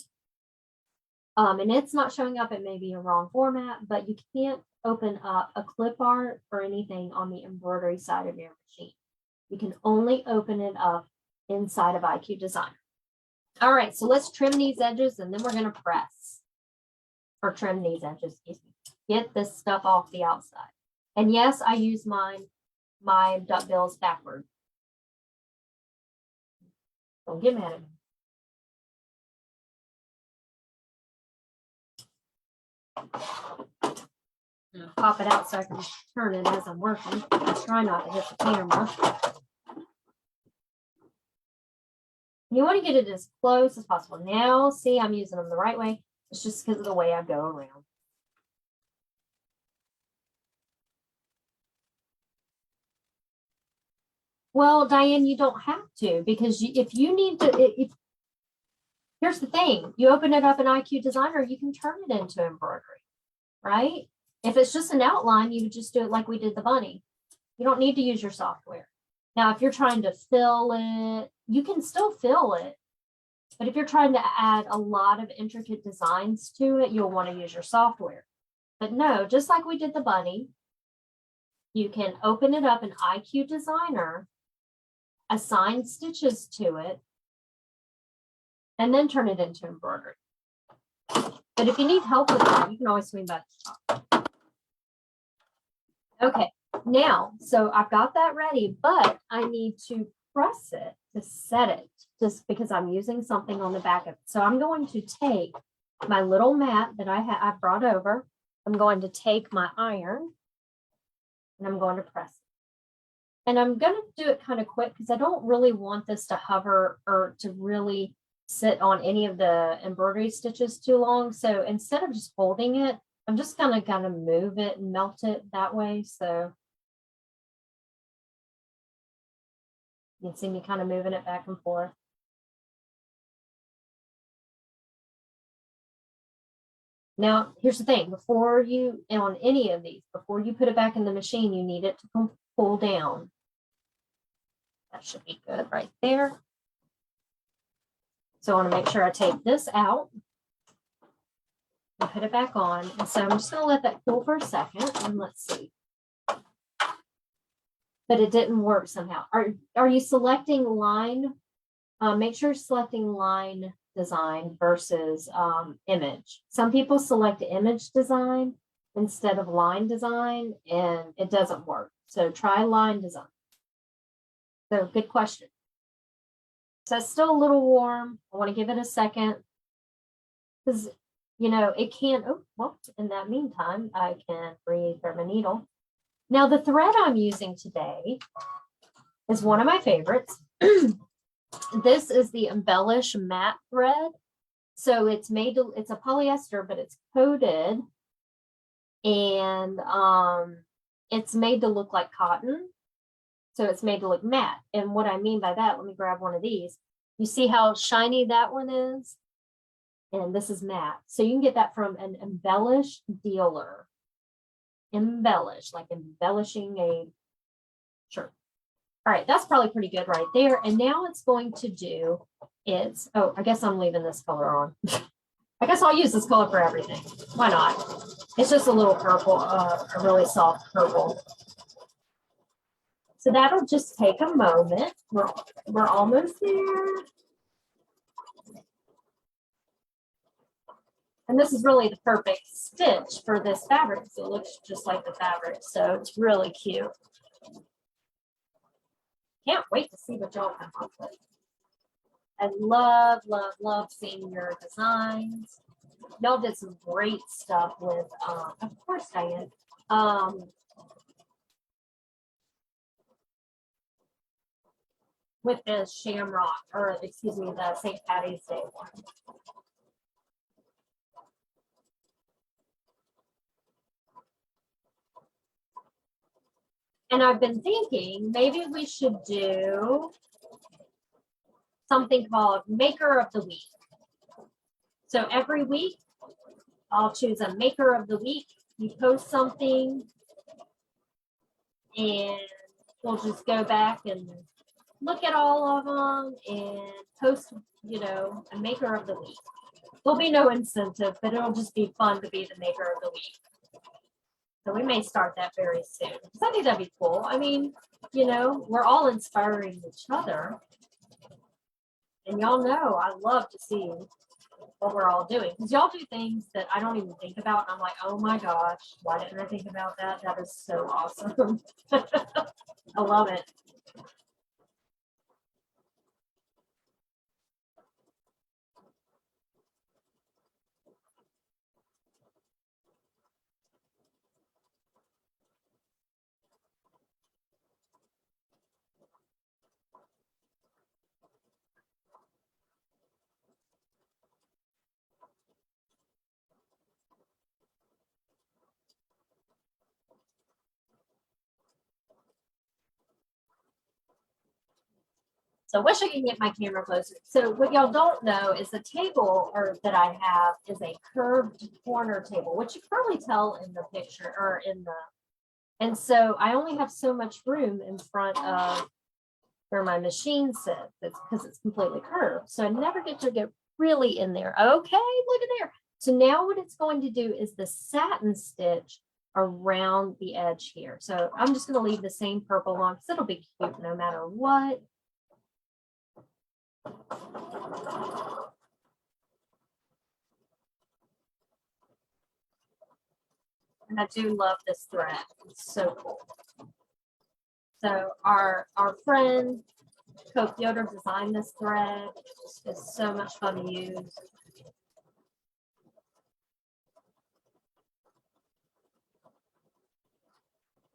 and it's not showing up, it may be a wrong format, but you can't open up a clip art or anything on the embroidery side of your machine. You can only open it up inside of IQ Designer. All right, so let's trim these edges and then we're going to press. Or trim these edges, excuse me. Get this stuff off the outside. And yes, I use my duckbills backward. Don't get mad at me. Pop it out so I can turn it as I'm working. I try not to hit the camera. You want to get it as close as possible. Now, see, I'm using them the right way. It's just because of the way I go around. Well, Diane, you don't have to, because if you need to, here's the thing, you open it up in IQ Designer, you can turn it into embroidery, right? If it's just an outline, you would just do it like we did the bunny. You don't need to use your software. Now, if you're trying to fill it, you can still fill it. But if you're trying to add a lot of intricate designs to it, you'll want to use your software. But no, just like we did the bunny, you can open it up in IQ Designer, assign stitches to it, and then turn it into embroidery. But if you need help with that, you can always swing by the shop. Okay, now, so I've got that ready, but I need to press it to set it, just because I'm using something on the back of it. So I'm going to take my little mat that I brought over. I'm going to take my iron and I'm going to press it. And I'm going to do it kind of quick because I don't really want this to hover or to really sit on any of the embroidery stitches too long. So instead of just holding it, I'm just going to kind of move it and melt it that way. So you can see me kind of moving it back and forth. Now, here's the thing, before you, and on any of these, before you put it back in the machine, you need it to pull down. That should be good right there. So I want to make sure I take this out and put it back on. And so I'm just going to let that cool for a second and let's see. But it didn't work somehow. Are you selecting line? Make sure you're selecting line design versus image. Some people select image design instead of line design and it doesn't work. So try line design. So good question. So it's still a little warm. I want to give it a second because you know, it can, oh, well, in that meantime, I can regrab my needle. Now the thread I'm using today is one of my favorites. This is the Embellish matte thread. So it's made to, it's a polyester, but it's coated and it's made to look like cotton. So it's made to look matte. And what I mean by that, let me grab one of these. You see how shiny that one is? And this is matte. So you can get that from an Embellish dealer. Embellish, like embellishing a shirt. All right, that's probably pretty good right there. And now it's going to do its, oh, I guess I'm leaving this color on. I guess I'll use this color for everything. Why not? It's just a little purple, a really soft purple. So that'll just take a moment. We're almost there. And this is really the perfect stitch for this fabric. So it looks just like the fabric. So it's really cute. Can't wait to see what y'all come up with. I love, love, love seeing your designs. Y'all did some great stuff with, of course, Diane. With the shamrock, or excuse me, the St. Patty's Day one. And I've been thinking maybe we should do something called Maker of the Week. So every week, I'll choose a Maker of the Week. You post something, and we'll just go back and look at all of them and post, you know, a Maker of the Week. There'll be no incentive, but it'll just be fun to be the Maker of the Week. So we may start that very soon. I think that'd be cool. I mean, you know, we're all inspiring each other. And y'all know I love to see what we're all doing. Because y'all do things that I don't even think about. And I'm like, oh my gosh, why didn't I think about that? That is so awesome. I love it. So I wish I could get my camera closer. So what y'all don't know is the table that I have is a curved corner table, which you can probably tell in the picture or in the, and so I only have so much room in front of where my machine sits. It's because it's completely curved. So I never get to get really in there. Okay, look at there. So now what it's going to do is the satin stitch around the edge here. So I'm just going to leave the same purple on because it'll be cute no matter what. And I do love this thread. It's so cool. So our friend Coke Yoder designed this thread. It's so much fun to use.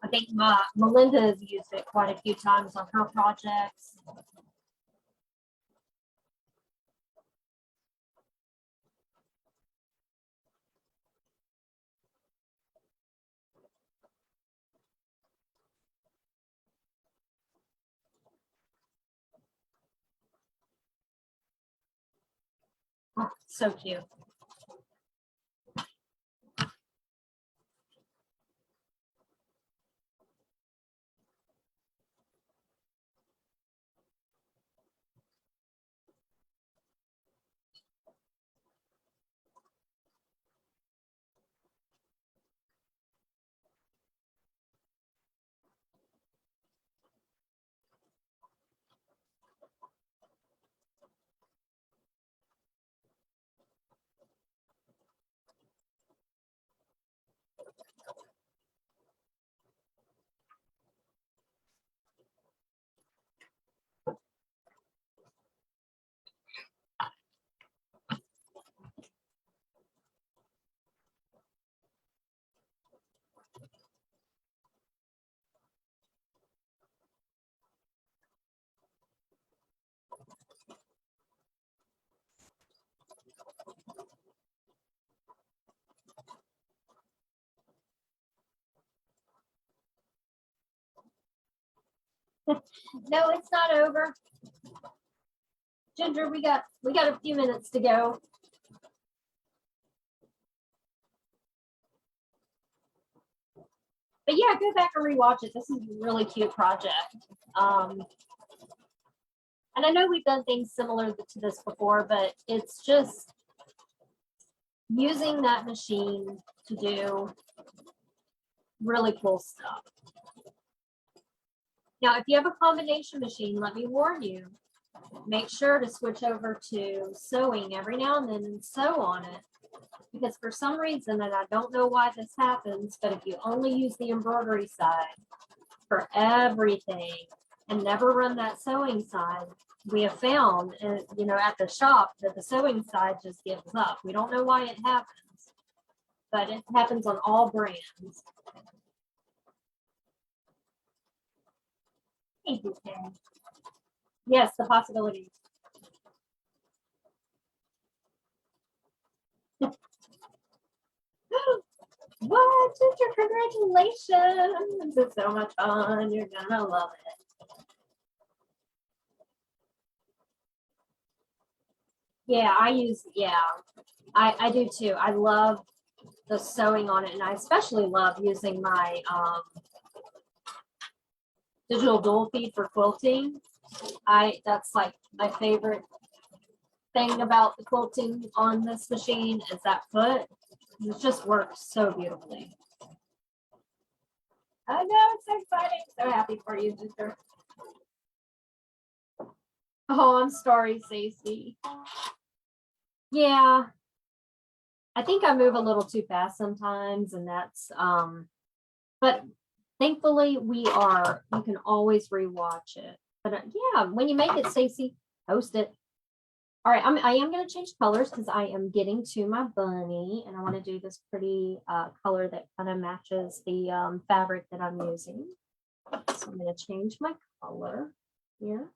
I think Melinda has used it quite a few times on her projects. Oh, so cute. No, it's not over. Ginger, we got a few minutes to go. But yeah, go back and rewatch it. This is a really cute project. And I know we've done things similar to this before, but it's just using that machine to do really cool stuff. Now, if you have a combination machine, let me warn you, make sure to switch over to sewing every now and then and sew on it. Because for some reason, and I don't know why this happens, but if you only use the embroidery side for everything and never run that sewing side, we have found, you know, at the shop that the sewing side just gives up. We don't know why it happens, but it happens on all brands. Thank you, Karen. Yes, the possibilities. What, Ginger? Congratulations! It's so much fun. You're gonna love it. Yeah, I do too. I love the sewing on it, and I especially love using my digital dual feed for quilting. That's like my favorite thing about the quilting on this machine is that foot. It just works so beautifully. I know, it's so exciting. So happy for you, sister. Oh, I'm sorry, Stacey. Yeah, I think I move a little too fast sometimes, and that's but thankfully you can always rewatch it. But yeah, when you make it, Stacey, post it. All right, I am going to change colors because I am getting to my bunny, and I want to do this pretty color that kind of matches the fabric that I'm using. So I'm going to change my color here.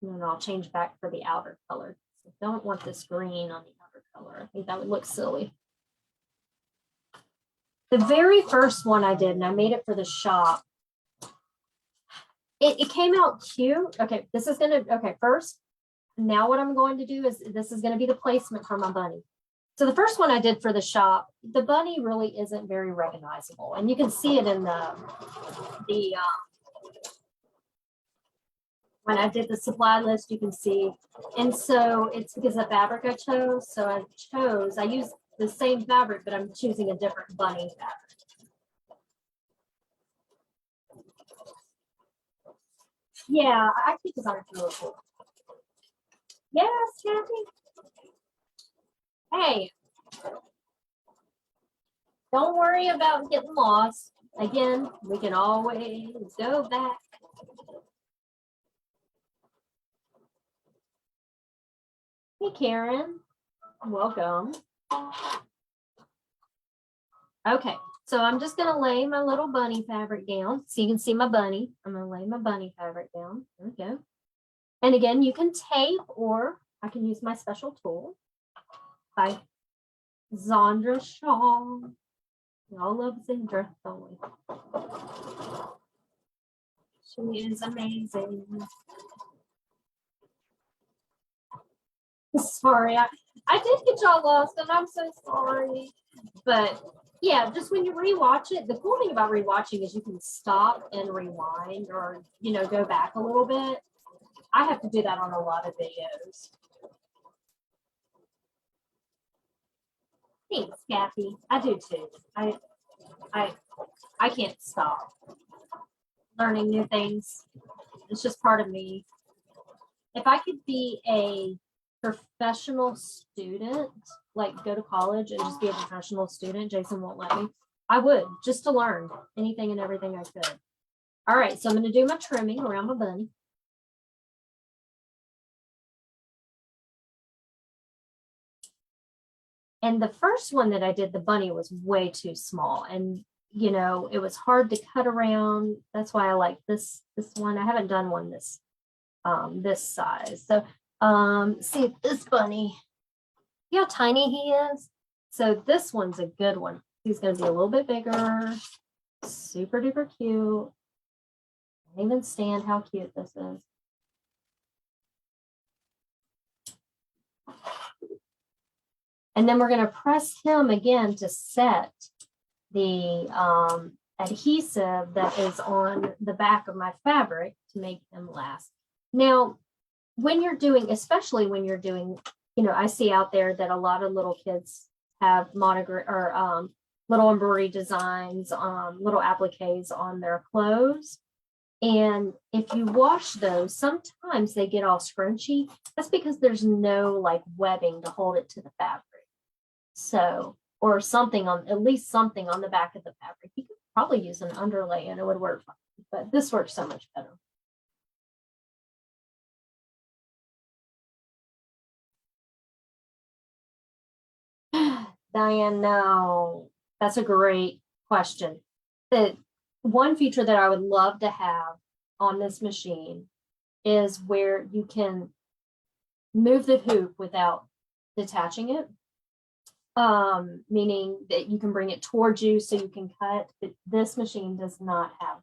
And then I'll change back for the outer color. So I don't want this green on the outer color. I think that would look silly. The very first one I did, and I made it for the shop, it came out cute. Okay, this is gonna, okay, first, now what I'm going to do is, this is gonna be the placement for my bunny. So the first one I did for the shop, the bunny really isn't very recognizable. And you can see it in when I did the supply list, you can see. And so it's because of fabric I chose. So I use the same fabric, but I'm choosing a different bunny fabric. Yeah, I think it's really cool. Yes, Kathy. Hey, don't worry about getting lost. Again, we can always go back. Hey, Karen. Welcome. Okay, so I'm just going to lay my little bunny fabric down so you can see my bunny. I'm going to lay my bunny fabric down. There we go. And again, you can tape, or I can use my special tool by Zandra Shaw. Y'all love Zandra, don't we? She is amazing. Sorry, I did get y'all lost, and I'm so sorry. But yeah, just when you rewatch it, the cool thing about rewatching is you can stop and rewind, or go back a little bit. I have to do that on a lot of videos. Thanks, Kathy. I do too. I can't stop learning new things. It's just part of me. If I could be a professional student, like go to college and just be a professional student, Jason won't let me. I would, just to learn anything and everything I could. All right, so I'm going to do my trimming around my bunny. And the first one that I did, the bunny was way too small, and it was hard to cut around. That's why I like this one. I haven't done one this size. So see this bunny, see how tiny he is. So this one's a good one. He's going to be a little bit bigger. Super duper cute. Can't even stand how cute this is. And then we're going to press him again to set the adhesive that is on the back of my fabric to make him last. Now, when you're doing, especially when you're doing, you know, I see out there that a lot of little kids have monogram or little embroidery designs, little appliques on their clothes. And if you wash those, sometimes they get all scrunchy. That's because there's no like webbing to hold it to the fabric. So, or something on, at least something on the back of the fabric. You could probably use an underlay and it would work fine, but this works so much better. Diane, no, that's a great question. The one feature that I would love to have on this machine is where you can move the hoop without detaching it. Meaning that you can bring it towards you so you can cut, but this machine does not have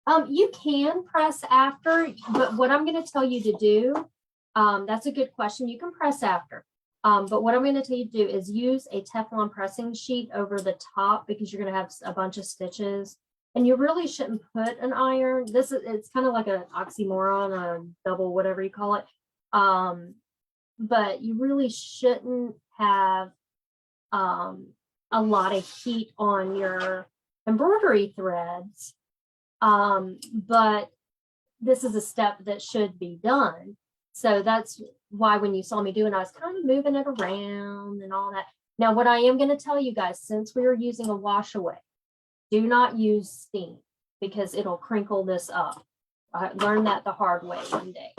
that. You can press after, but what I'm going to tell you to do, that's a good question. You can press after. But what I'm going to tell you to do is use a Teflon pressing sheet over the top because you're going to have a bunch of stitches. And you really shouldn't put an iron. It's kind of like an oxymoron, a double, whatever you call it. But you really shouldn't have a lot of heat on your embroidery threads. But this is a step that should be done. So that's why when you saw me doing, I was kind of moving it around and all that. Now, what I am going to tell you guys, since we are using a wash away, do not use steam because it'll crinkle this up. I learned that the hard way one day.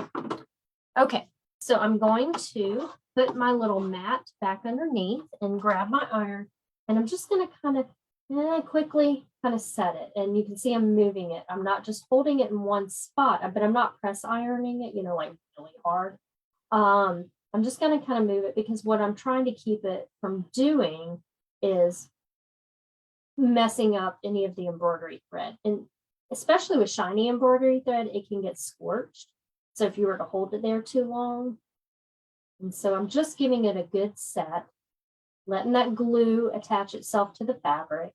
Okay. So I'm going to put my little mat back underneath and grab my iron. And I'm just going to kind of quickly kind of set it. And you can see I'm moving it. I'm not just holding it in one spot, but I'm not press ironing it, you know, like really hard. I'm just going to kind of move it because what I'm trying to keep it from doing is messing up any of the embroidery thread. And especially with shiny embroidery thread, it can get scorched. So if you were to hold it there too long. And so I'm just giving it a good set, letting that glue attach itself to the fabric.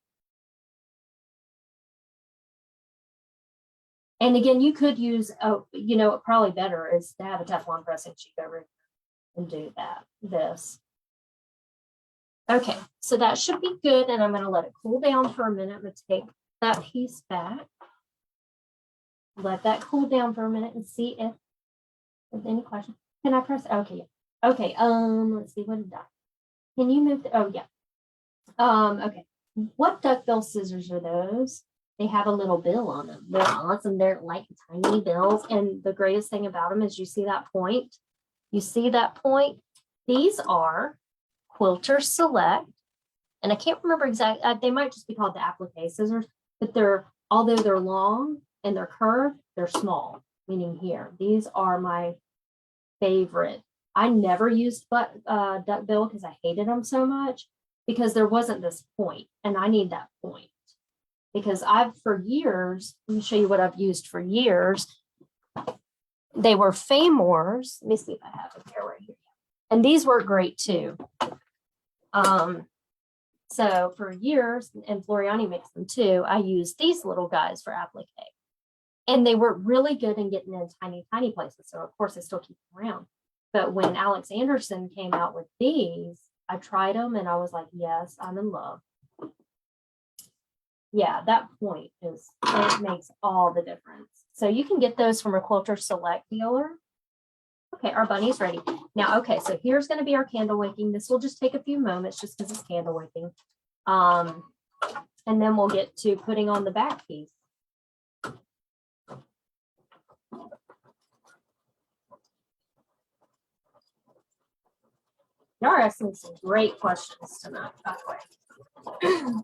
And again, you could use, you know, probably better is to have a Teflon pressing sheet over it and do this. Okay, so that should be good. And I'm going to let it cool down for a minute. I'm going to take that piece back. Let that cool down for a minute and see if there's any questions. Can I press? Okay. Okay. Let's see what it does. Can you move? Oh, yeah. Okay. What duckbill scissors are those? They have a little bill on them. They're awesome. They're like tiny bills. And the greatest thing about them is you see that point. You see that point? These are Quilter Select. And I can't remember exactly. They might just be called the applique scissors, but although they're long and they're curved, they're small, meaning here. These are my favorite. I never used duckbill because I hated them so much because there wasn't this point, and I need that point because for years, let me show you what I've used for years. They were Famors. Let me see if I have a pair right here. And these work great too. So for years, and Floriani makes them too, I use these little guys for applique. And they were really good in getting in tiny, tiny places. So of course I still keep them around. But when Alex Anderson came out with these, I tried them and I was like, yes, I'm in love. Yeah, that point it makes all the difference. So you can get those from a Quilter Select dealer. Okay, our bunny's ready. Now, okay, so here's going to be our candle wicking. This will just take a few moments just because it's candle wicking. And then we'll get to putting on the back piece. Y'all are asking some great questions tonight, by the way.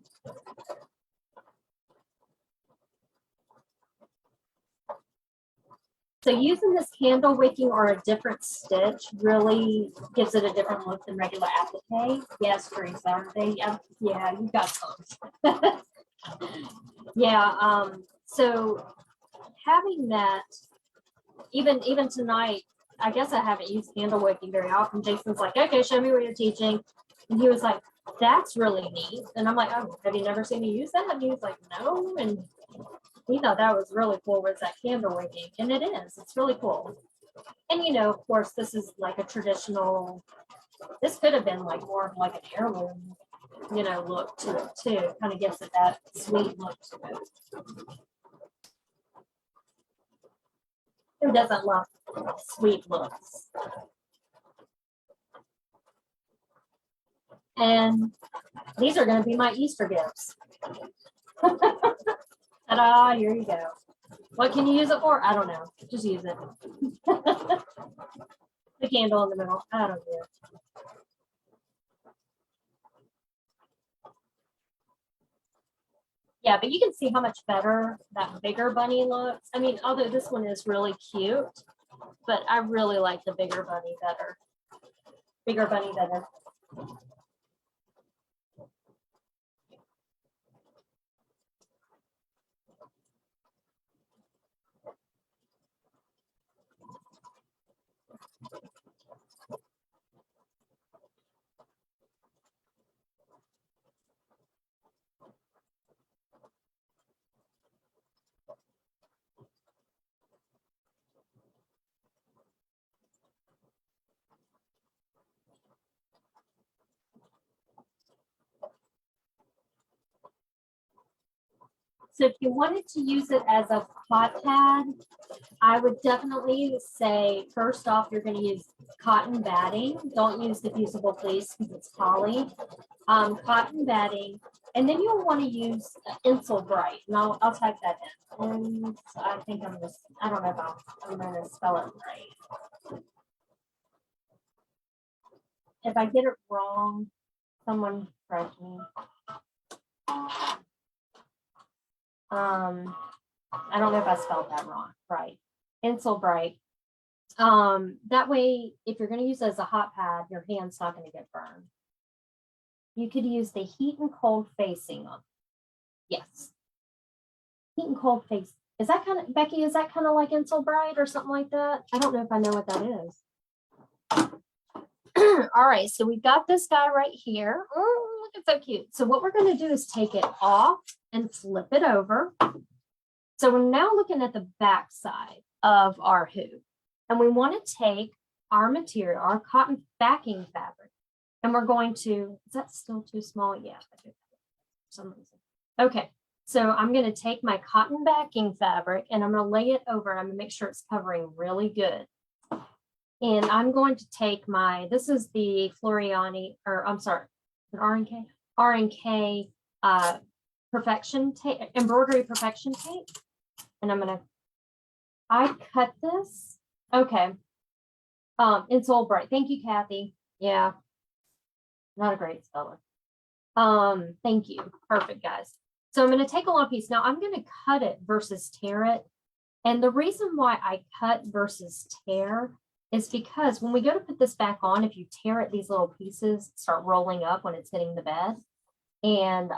So using this candle wicking or a different stitch really gives it a different look than regular applique. Yes, Teresa. Yeah, you got some. Yeah. So having that, even tonight, I guess I haven't used candle wicking very often. Jason's like, okay, show me what you're teaching. And he was like, that's really neat. And I'm like, oh, have you never seen me use that? And he was like, no. And he thought that was really cool with that candle wicking. And it is, it's really cool. And you know, of course, this is like a traditional, this could have been like more of like an heirloom, you know, look to it too. Kind of gives it that sweet look to it. Who doesn't love sweet looks? And these are going to be my Easter gifts. Ta-da, here you go. What can you use it for? I don't know. Just use it. The candle in the middle. I don't care. Yeah, but you can see how much better that bigger bunny looks. I mean, although this one is really cute, but I really like the bigger bunny better. Bigger bunny better. So if you wanted to use it as a hot pad, I would definitely say, first off, you're going to use cotton batting. Don't use diffusible fleece because it's poly. Cotton batting. And then you'll want to use Insel Bright. And I'll type that in. And I think I'm just, I don't know if I'm going to spell it right. If I get it wrong, someone correct me. I don't know if I spelled that wrong. Right. Insel Bright. That way, if you're going to use it as a hot pad, your hand's not going to get burned. You could use the heat and cold facing on. Yes. Heat and cold face. Is that kind of, Becky, is that kind of like Insel Bright or something like that? I don't know if I know what that is. All right, so we've got this guy right here. Oh, look, it's so cute. So what we're going to do is take it off and flip it over. So we're now looking at the back side of our hoop. And we want to take our material, our cotton backing fabric, and we're going to, is that still too small? Yeah. For some reason. Okay, so I'm going to take my cotton backing fabric and I'm going to lay it over and I'm going to make sure it's covering really good. And I'm going to take my, this is the Floriani, or I'm sorry, R&K perfection tape, embroidery perfection tape. And I'm going to, I cut this. Okay. Insel Bright. Thank you, Kathy. Yeah. Not a great speller. Thank you. Perfect, guys. So I'm going to take a long piece. Now I'm going to cut it versus tear it. And the reason why I cut versus tear is because when we go to put this back on, if you tear it, these little pieces start rolling up when it's hitting the bed. And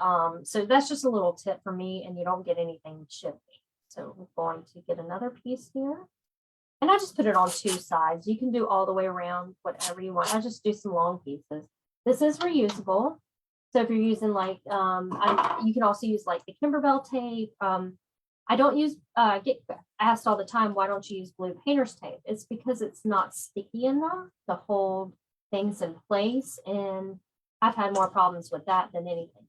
so that's just a little tip for me, and you don't get anything chippy. So we're going to get another piece here. And I just put it on two sides. You can do all the way around, whatever you want. I just do some long pieces. This is reusable. So if you're using like, you can also use like the Kimberbell tape. I don't use, get asked all the time, why don't you use blue painter's tape? It's because it's not sticky enough to hold things in place. And I've had more problems with that than anything.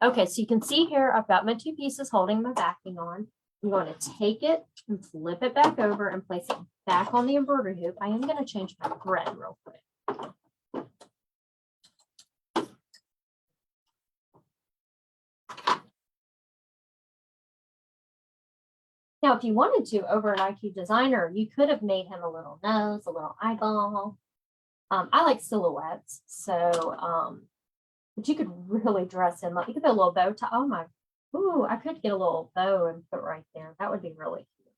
Okay, so you can see here, I've got my two pieces holding my backing on. I'm going to take it and flip it back over and place it back on the embroidery hoop. I am going to change my thread real quick. Now, if you wanted to, over an IQ designer, you could have made him a little nose, a little eyeball. I like silhouettes, so, but you could really dress him up. You could put a little bow tie. Oh my, ooh, I could get a little bow and put right there. That would be really cute.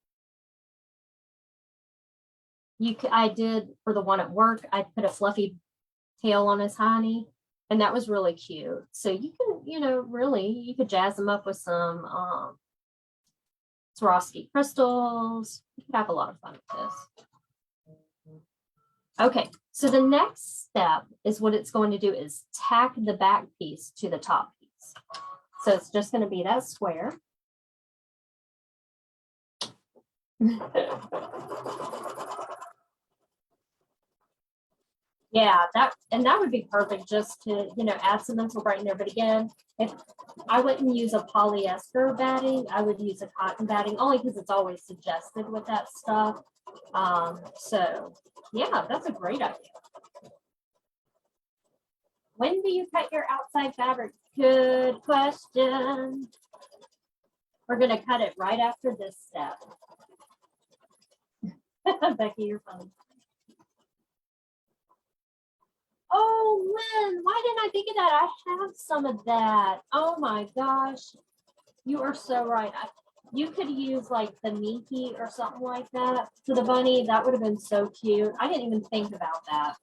I did for the one at work, I put a fluffy tail on his hiney, and that was really cute. So you can, really, you could jazz them up with some Swarovski crystals. You could have a lot of fun with this. Okay, so the next step is what it's going to do is tack the back piece to the top piece. So it's just going to be that square. Yeah, that would be perfect just to, add some mental brighten there. But again, if I wouldn't use a polyester batting, I would use a cotton batting only because it's always suggested with that stuff. So yeah, that's a great idea. When do you cut your outside fabric? Good question. We're going to cut it right after this step. Becky, you're funny. Oh, Lynn, why didn't I think of that? I have some of that. Oh my gosh. You are so right. You could use like the Minky or something like that for the bunny. That would have been so cute. I didn't even think about that.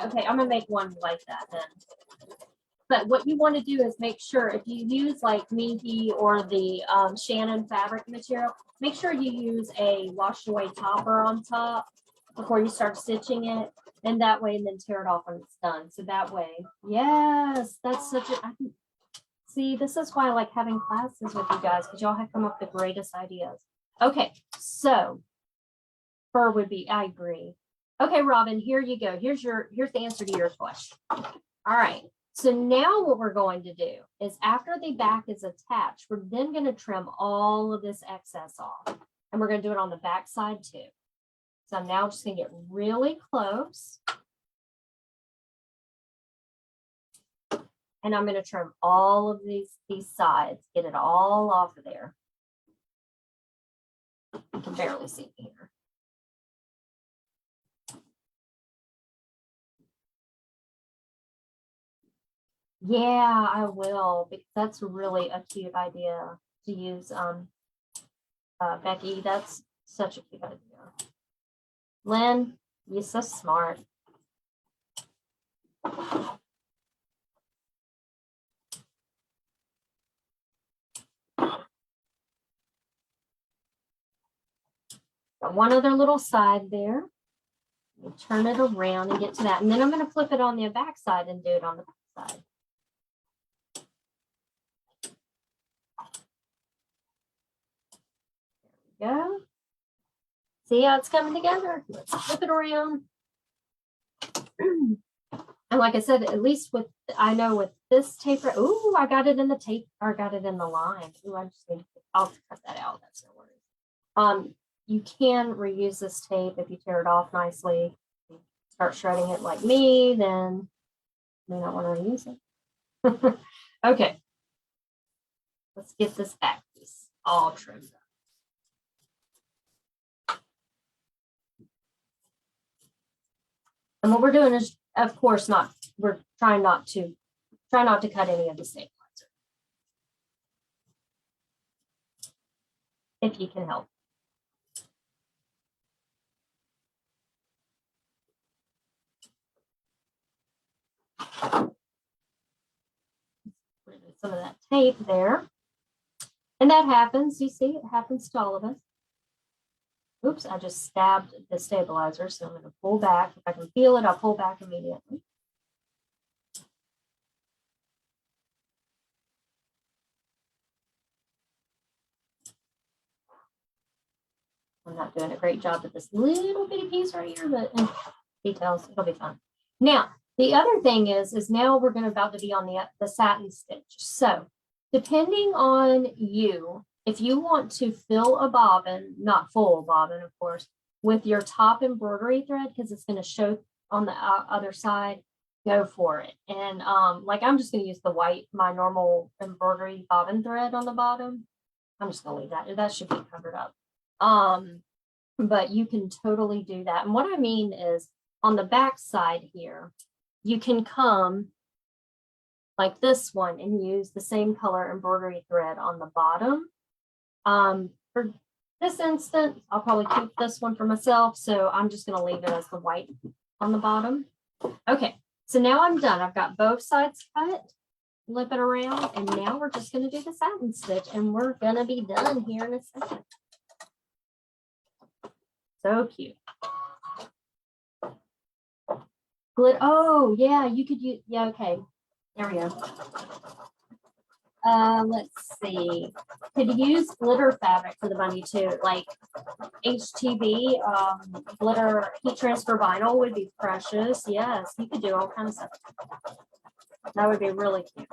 Okay, I'm gonna make one like that then. But what you want to do is make sure if you use like Minky or the Shannon fabric material, make sure you use a wash away topper on top before you start stitching it. And that way, and then tear it off when it's done. So that way, yes, that's such a, see, this is why I like having classes with you guys, because y'all have come up with the greatest ideas. Okay, so fur would be, I agree. Okay, Robin, here you go. Here's the answer to your question. All right. So now what we're going to do is after the back is attached, we're then going to trim all of this excess off. And we're going to do it on the back side too. So I'm now just going to get really close. And I'm going to trim all of these sides, get it all off of there. You can barely see me here. Yeah, I will, because that's really a cute idea to use. Becky, that's such a cute idea. Lynn, you're so smart. Got one other little side there. You turn it around and get to that. And then I'm going to flip it on the back side and do it on the back side. There we go. See how it's coming together? Let's flip it around. And like I said, at least with, I know with this taper, ooh, I got it in the tape, or got it in the line. Ooh, I just need to, I'll cut that out. That's no worries. You can reuse this tape if you tear it off nicely. Start shredding it like me, then you may not want to reuse it. Okay. Let's get this back piece all trimmed up. And what we're doing is, of course, we're trying not to cut any of the stabilizer. If you can help. Some of that tape there. And that happens, you see, it happens to all of us. Oops, I just stabbed the stabilizer, so I'm going to pull back. If I can feel it, I'll pull back immediately. I'm not doing a great job with this little bitty piece right here, but details, it'll be fun. Now, the other thing is now we're about to be on the satin stitch. So depending on you, if you want to fill a bobbin, not full bobbin, of course, with your top embroidery thread, because it's going to show on the other side, go for it. And like I'm just going to use the white, my normal embroidery bobbin thread on the bottom. I'm just going to leave that. That should be covered up. But you can totally do that. And what I mean is on the back side here, you can come like this one and use the same color embroidery thread on the bottom. This instant, I'll probably keep this one for myself, so I'm just going to leave it as the white on the bottom. Okay, so now I'm done. I've got both sides cut, flip it around, and now we're just going to do the satin stitch, and we're going to be done here in a second. So cute. Oh, yeah, you could use, yeah, okay. There we go. Let's see. Could use glitter fabric for the bunny too, like HTV, glitter heat transfer vinyl would be precious. Yes, you could do all kinds of stuff. That would be really cute.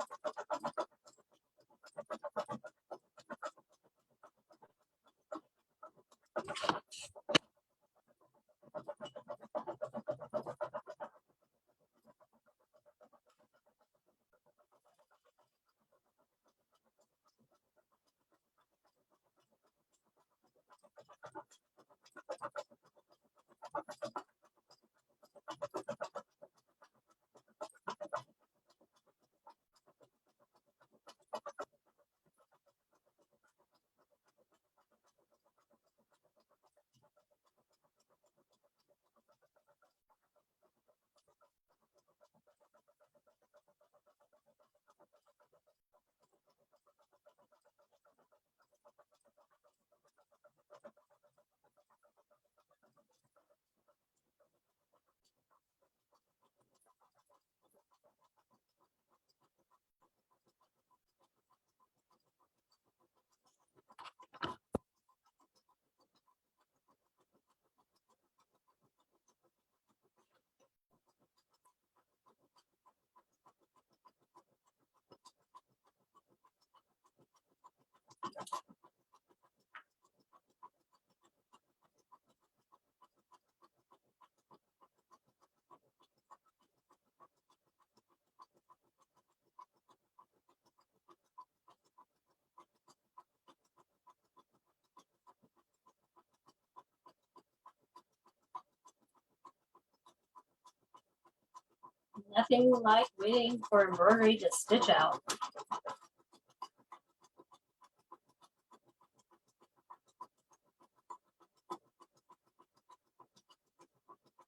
Nothing like waiting for embroidery to stitch out.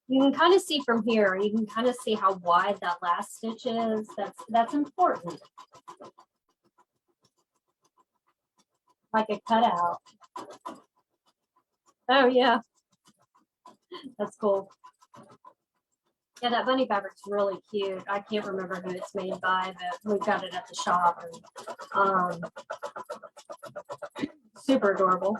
You can kind of see from here, you can kind of see how wide that last stitch is. That's important. Like a cutout. Oh yeah, that's cool. Yeah, that bunny fabric's really cute. I can't remember who it's made by, but we've got it at the shop. And, super adorable.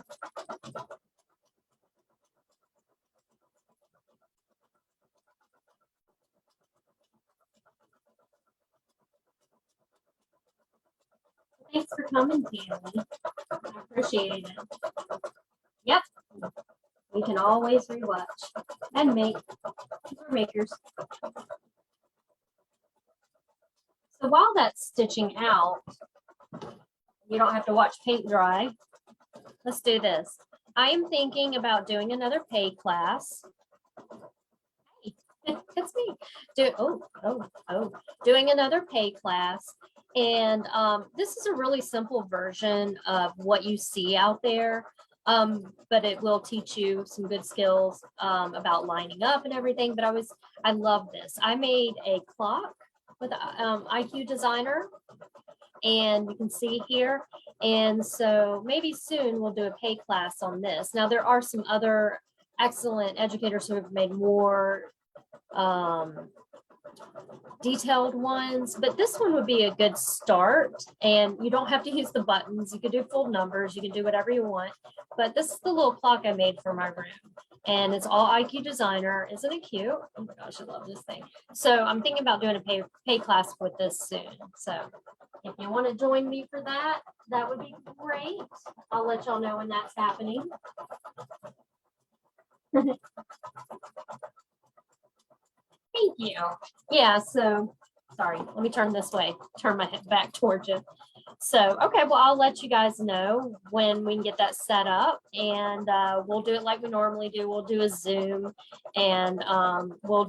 Thanks for coming, Tammy. I appreciate it. Yep. We can always rewatch and make. We're makers. So while that's stitching out, you don't have to watch paint dry. Let's do this. I am thinking about doing another pay class. Hey, it's me. Doing another pay class. And this is a really simple version of what you see out there. But it will teach you some good skills about lining up and everything. But I love this. I made a clock with IQ Designer, and you can see here. And so maybe soon we'll do a pay class on this. Now there are some other excellent educators who have made more detailed ones, but this one would be a good start. And you don't have to use the buttons. You can do full numbers. You can do whatever you want. But this is the little clock I made for my room. And it's all IQ Designer. Isn't it cute? Oh my gosh, I love this thing. So I'm thinking about doing a pay class with this soon. So if you want to join me for that, that would be great. I'll let y'all know when that's happening. Thank you. Yeah, so sorry, let me turn this way, turn my head back towards you. So, okay, well, I'll let you guys know when we can get that set up, and we'll do it like we normally do. We'll do a Zoom, and we'll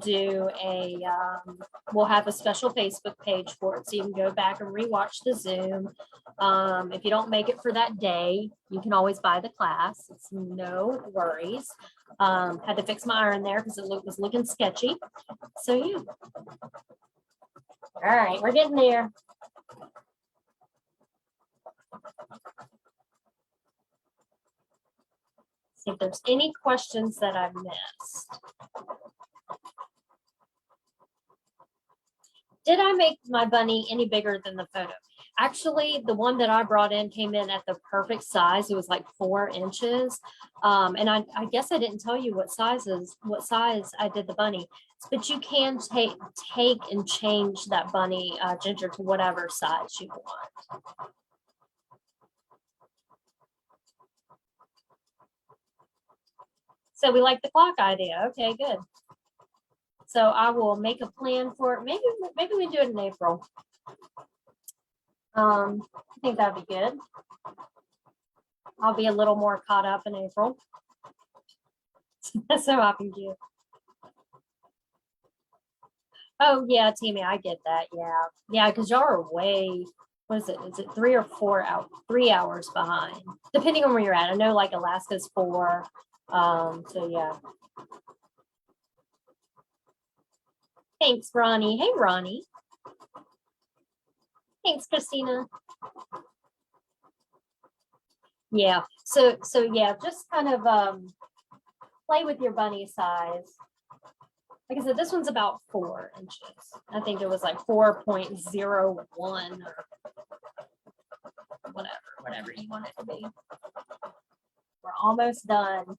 have a special Facebook page for it, so you can go back and rewatch the Zoom. If you don't make it for that day, you can always buy the class. It's no worries. Had to fix my iron there because it was looking sketchy. So yeah. All right, we're getting there. See if there's any questions that I've missed. Did I make my bunny any bigger than the photo? Actually, the one that I brought in came in at the perfect size. It was like 4 inches. And I guess I didn't tell you what size I did the bunny. But you can take and change that bunny, Ginger, to whatever size you want. So we like the clock idea. Okay, good. So I will make a plan for it. Maybe we do it in April. I think that'd be good. I'll be a little more caught up in April. So I can do. Oh yeah, Tammy, I get that. Yeah, because y'all are way. What is it? Is it 3 or 4 hours? 3 hours behind, depending on where you're at. I know like Alaska's 4. So yeah. Thanks, Ronnie. Hey, Ronnie. Thanks, Christina. Yeah. So yeah, just kind of play with your bunny size. Like I said, this one's about 4 inches. I think it was like 4.01 or whatever you want it to be. We're almost done.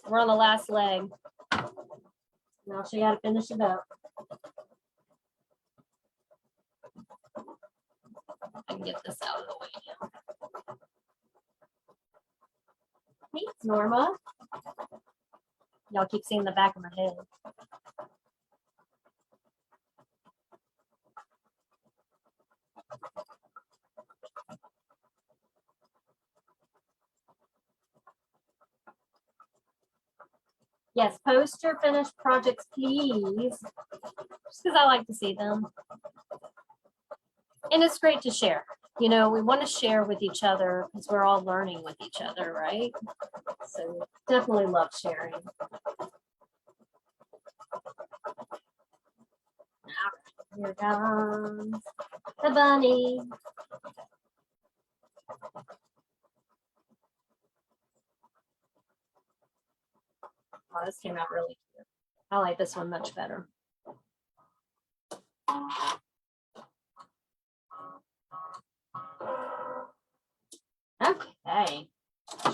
We're on the last leg. And I'll show you how to finish it up. I can get this out of the way now. Thanks, Norma. Y'all keep seeing the back of my head. Yes, post your finished projects, please. Just because I like to see them. And it's great to share. You know, we want to share with each other because we're all learning with each other, right? So definitely love sharing. Here comes the bunny. Oh, this came out really cute. I like this one much better. Okay,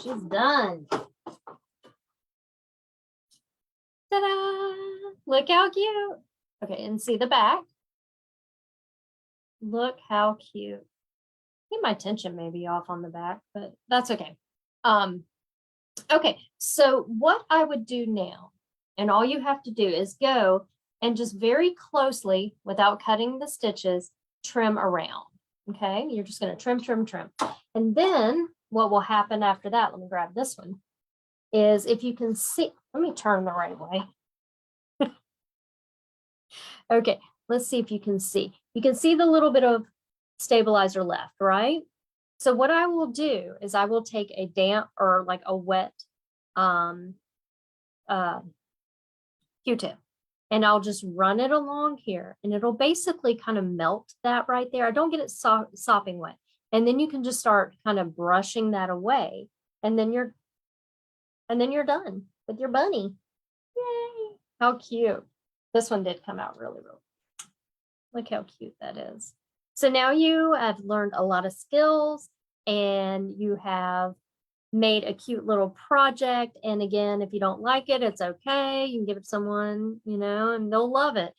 she's done. Ta-da! Look how cute. Okay, and see the back. Look how cute. I think my tension may be off on the back, but that's okay. Okay, so what I would do now, and all you have to do is go and just very closely, without cutting the stitches, trim around. Okay, you're just going to trim, trim, trim. And then what will happen after that, let me grab this one, is if you can see, let me turn the right way. Okay, let's see if you can see. You can see the little bit of stabilizer left, right? So what I will do is I will take a damp or like a wet Q-tip, and I'll just run it along here, and it'll basically kind of melt that right there. I don't get it sopping wet. And then you can just start kind of brushing that away, and then you're done with your bunny. Yay! How cute. This one did come out really, really. Look how cute that is. So now you have learned a lot of skills, and you have made a cute little project. And again, if you don't like it, it's okay. You can give it to someone, you know, and they'll love it.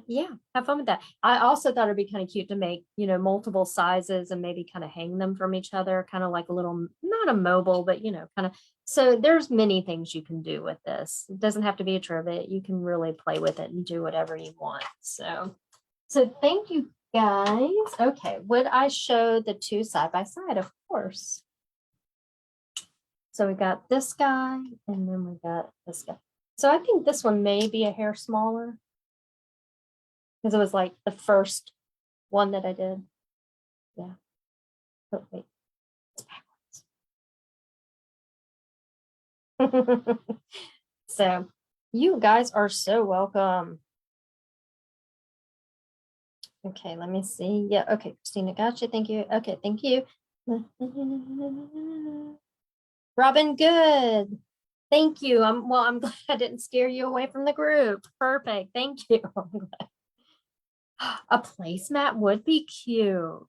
Yeah, have fun with that. I also thought it'd be kind of cute to make, you know, multiple sizes and maybe kind of hang them from each other, kind of like a little, not a mobile, but, you know, kind of. So there's many things you can do with this. It doesn't have to be a trivet. You can really play with it and do whatever you want. So thank you guys, okay, would I show the two side by side? Of course. So we got this guy and then we got this guy. So I think this one may be a hair smaller because it was like the first one that I did. Yeah. Oh, wait, it's backwards. So you guys are so welcome. Okay, let me see. Yeah, okay, Christina, gotcha. Thank you. Okay, thank you. Robin, good. Thank you. I'm glad I didn't scare you away from the group. Perfect. Thank you. A placemat would be cute.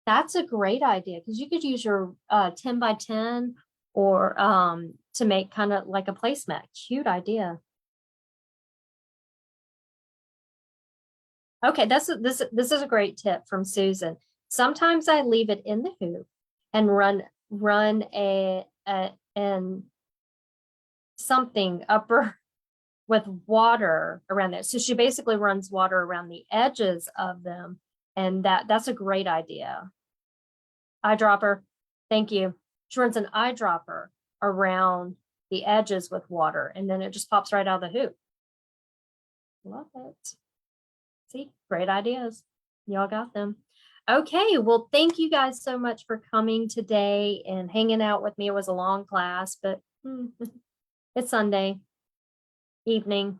That's a great idea because you could use your 10 by 10 or to make kind of like a placemat. Cute idea. Okay, this is a great tip from Susan. Sometimes I leave it in the hoop and run a and something upper with water around there. So she basically runs water around the edges of them, and that's a great idea. Eyedropper, thank you. She runs an eyedropper around the edges with water, and then it just pops right out of the hoop. Love it. See, great ideas. Y'all got them. Okay, well, thank you guys so much for coming today and hanging out with me. It was a long class, but it's Sunday evening.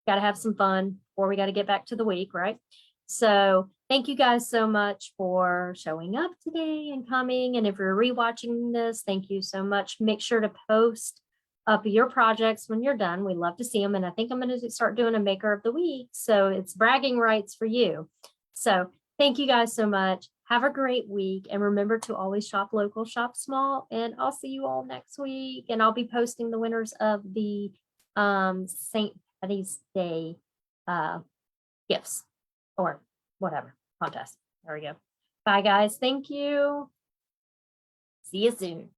Got to have some fun or we got to get back to the week, right? So thank you guys so much for showing up today and coming. And if you're rewatching this, thank you so much. Make sure to post up your projects when you're done. We love to see them. And I think I'm going to start doing a maker of the week. So it's bragging rights for you. So thank you guys so much. Have a great week. And remember to always shop local, shop small. And I'll see you all next week. And I'll be posting the winners of the St. Patty's Day gifts or whatever contest. There we go. Bye, guys. Thank you. See you soon.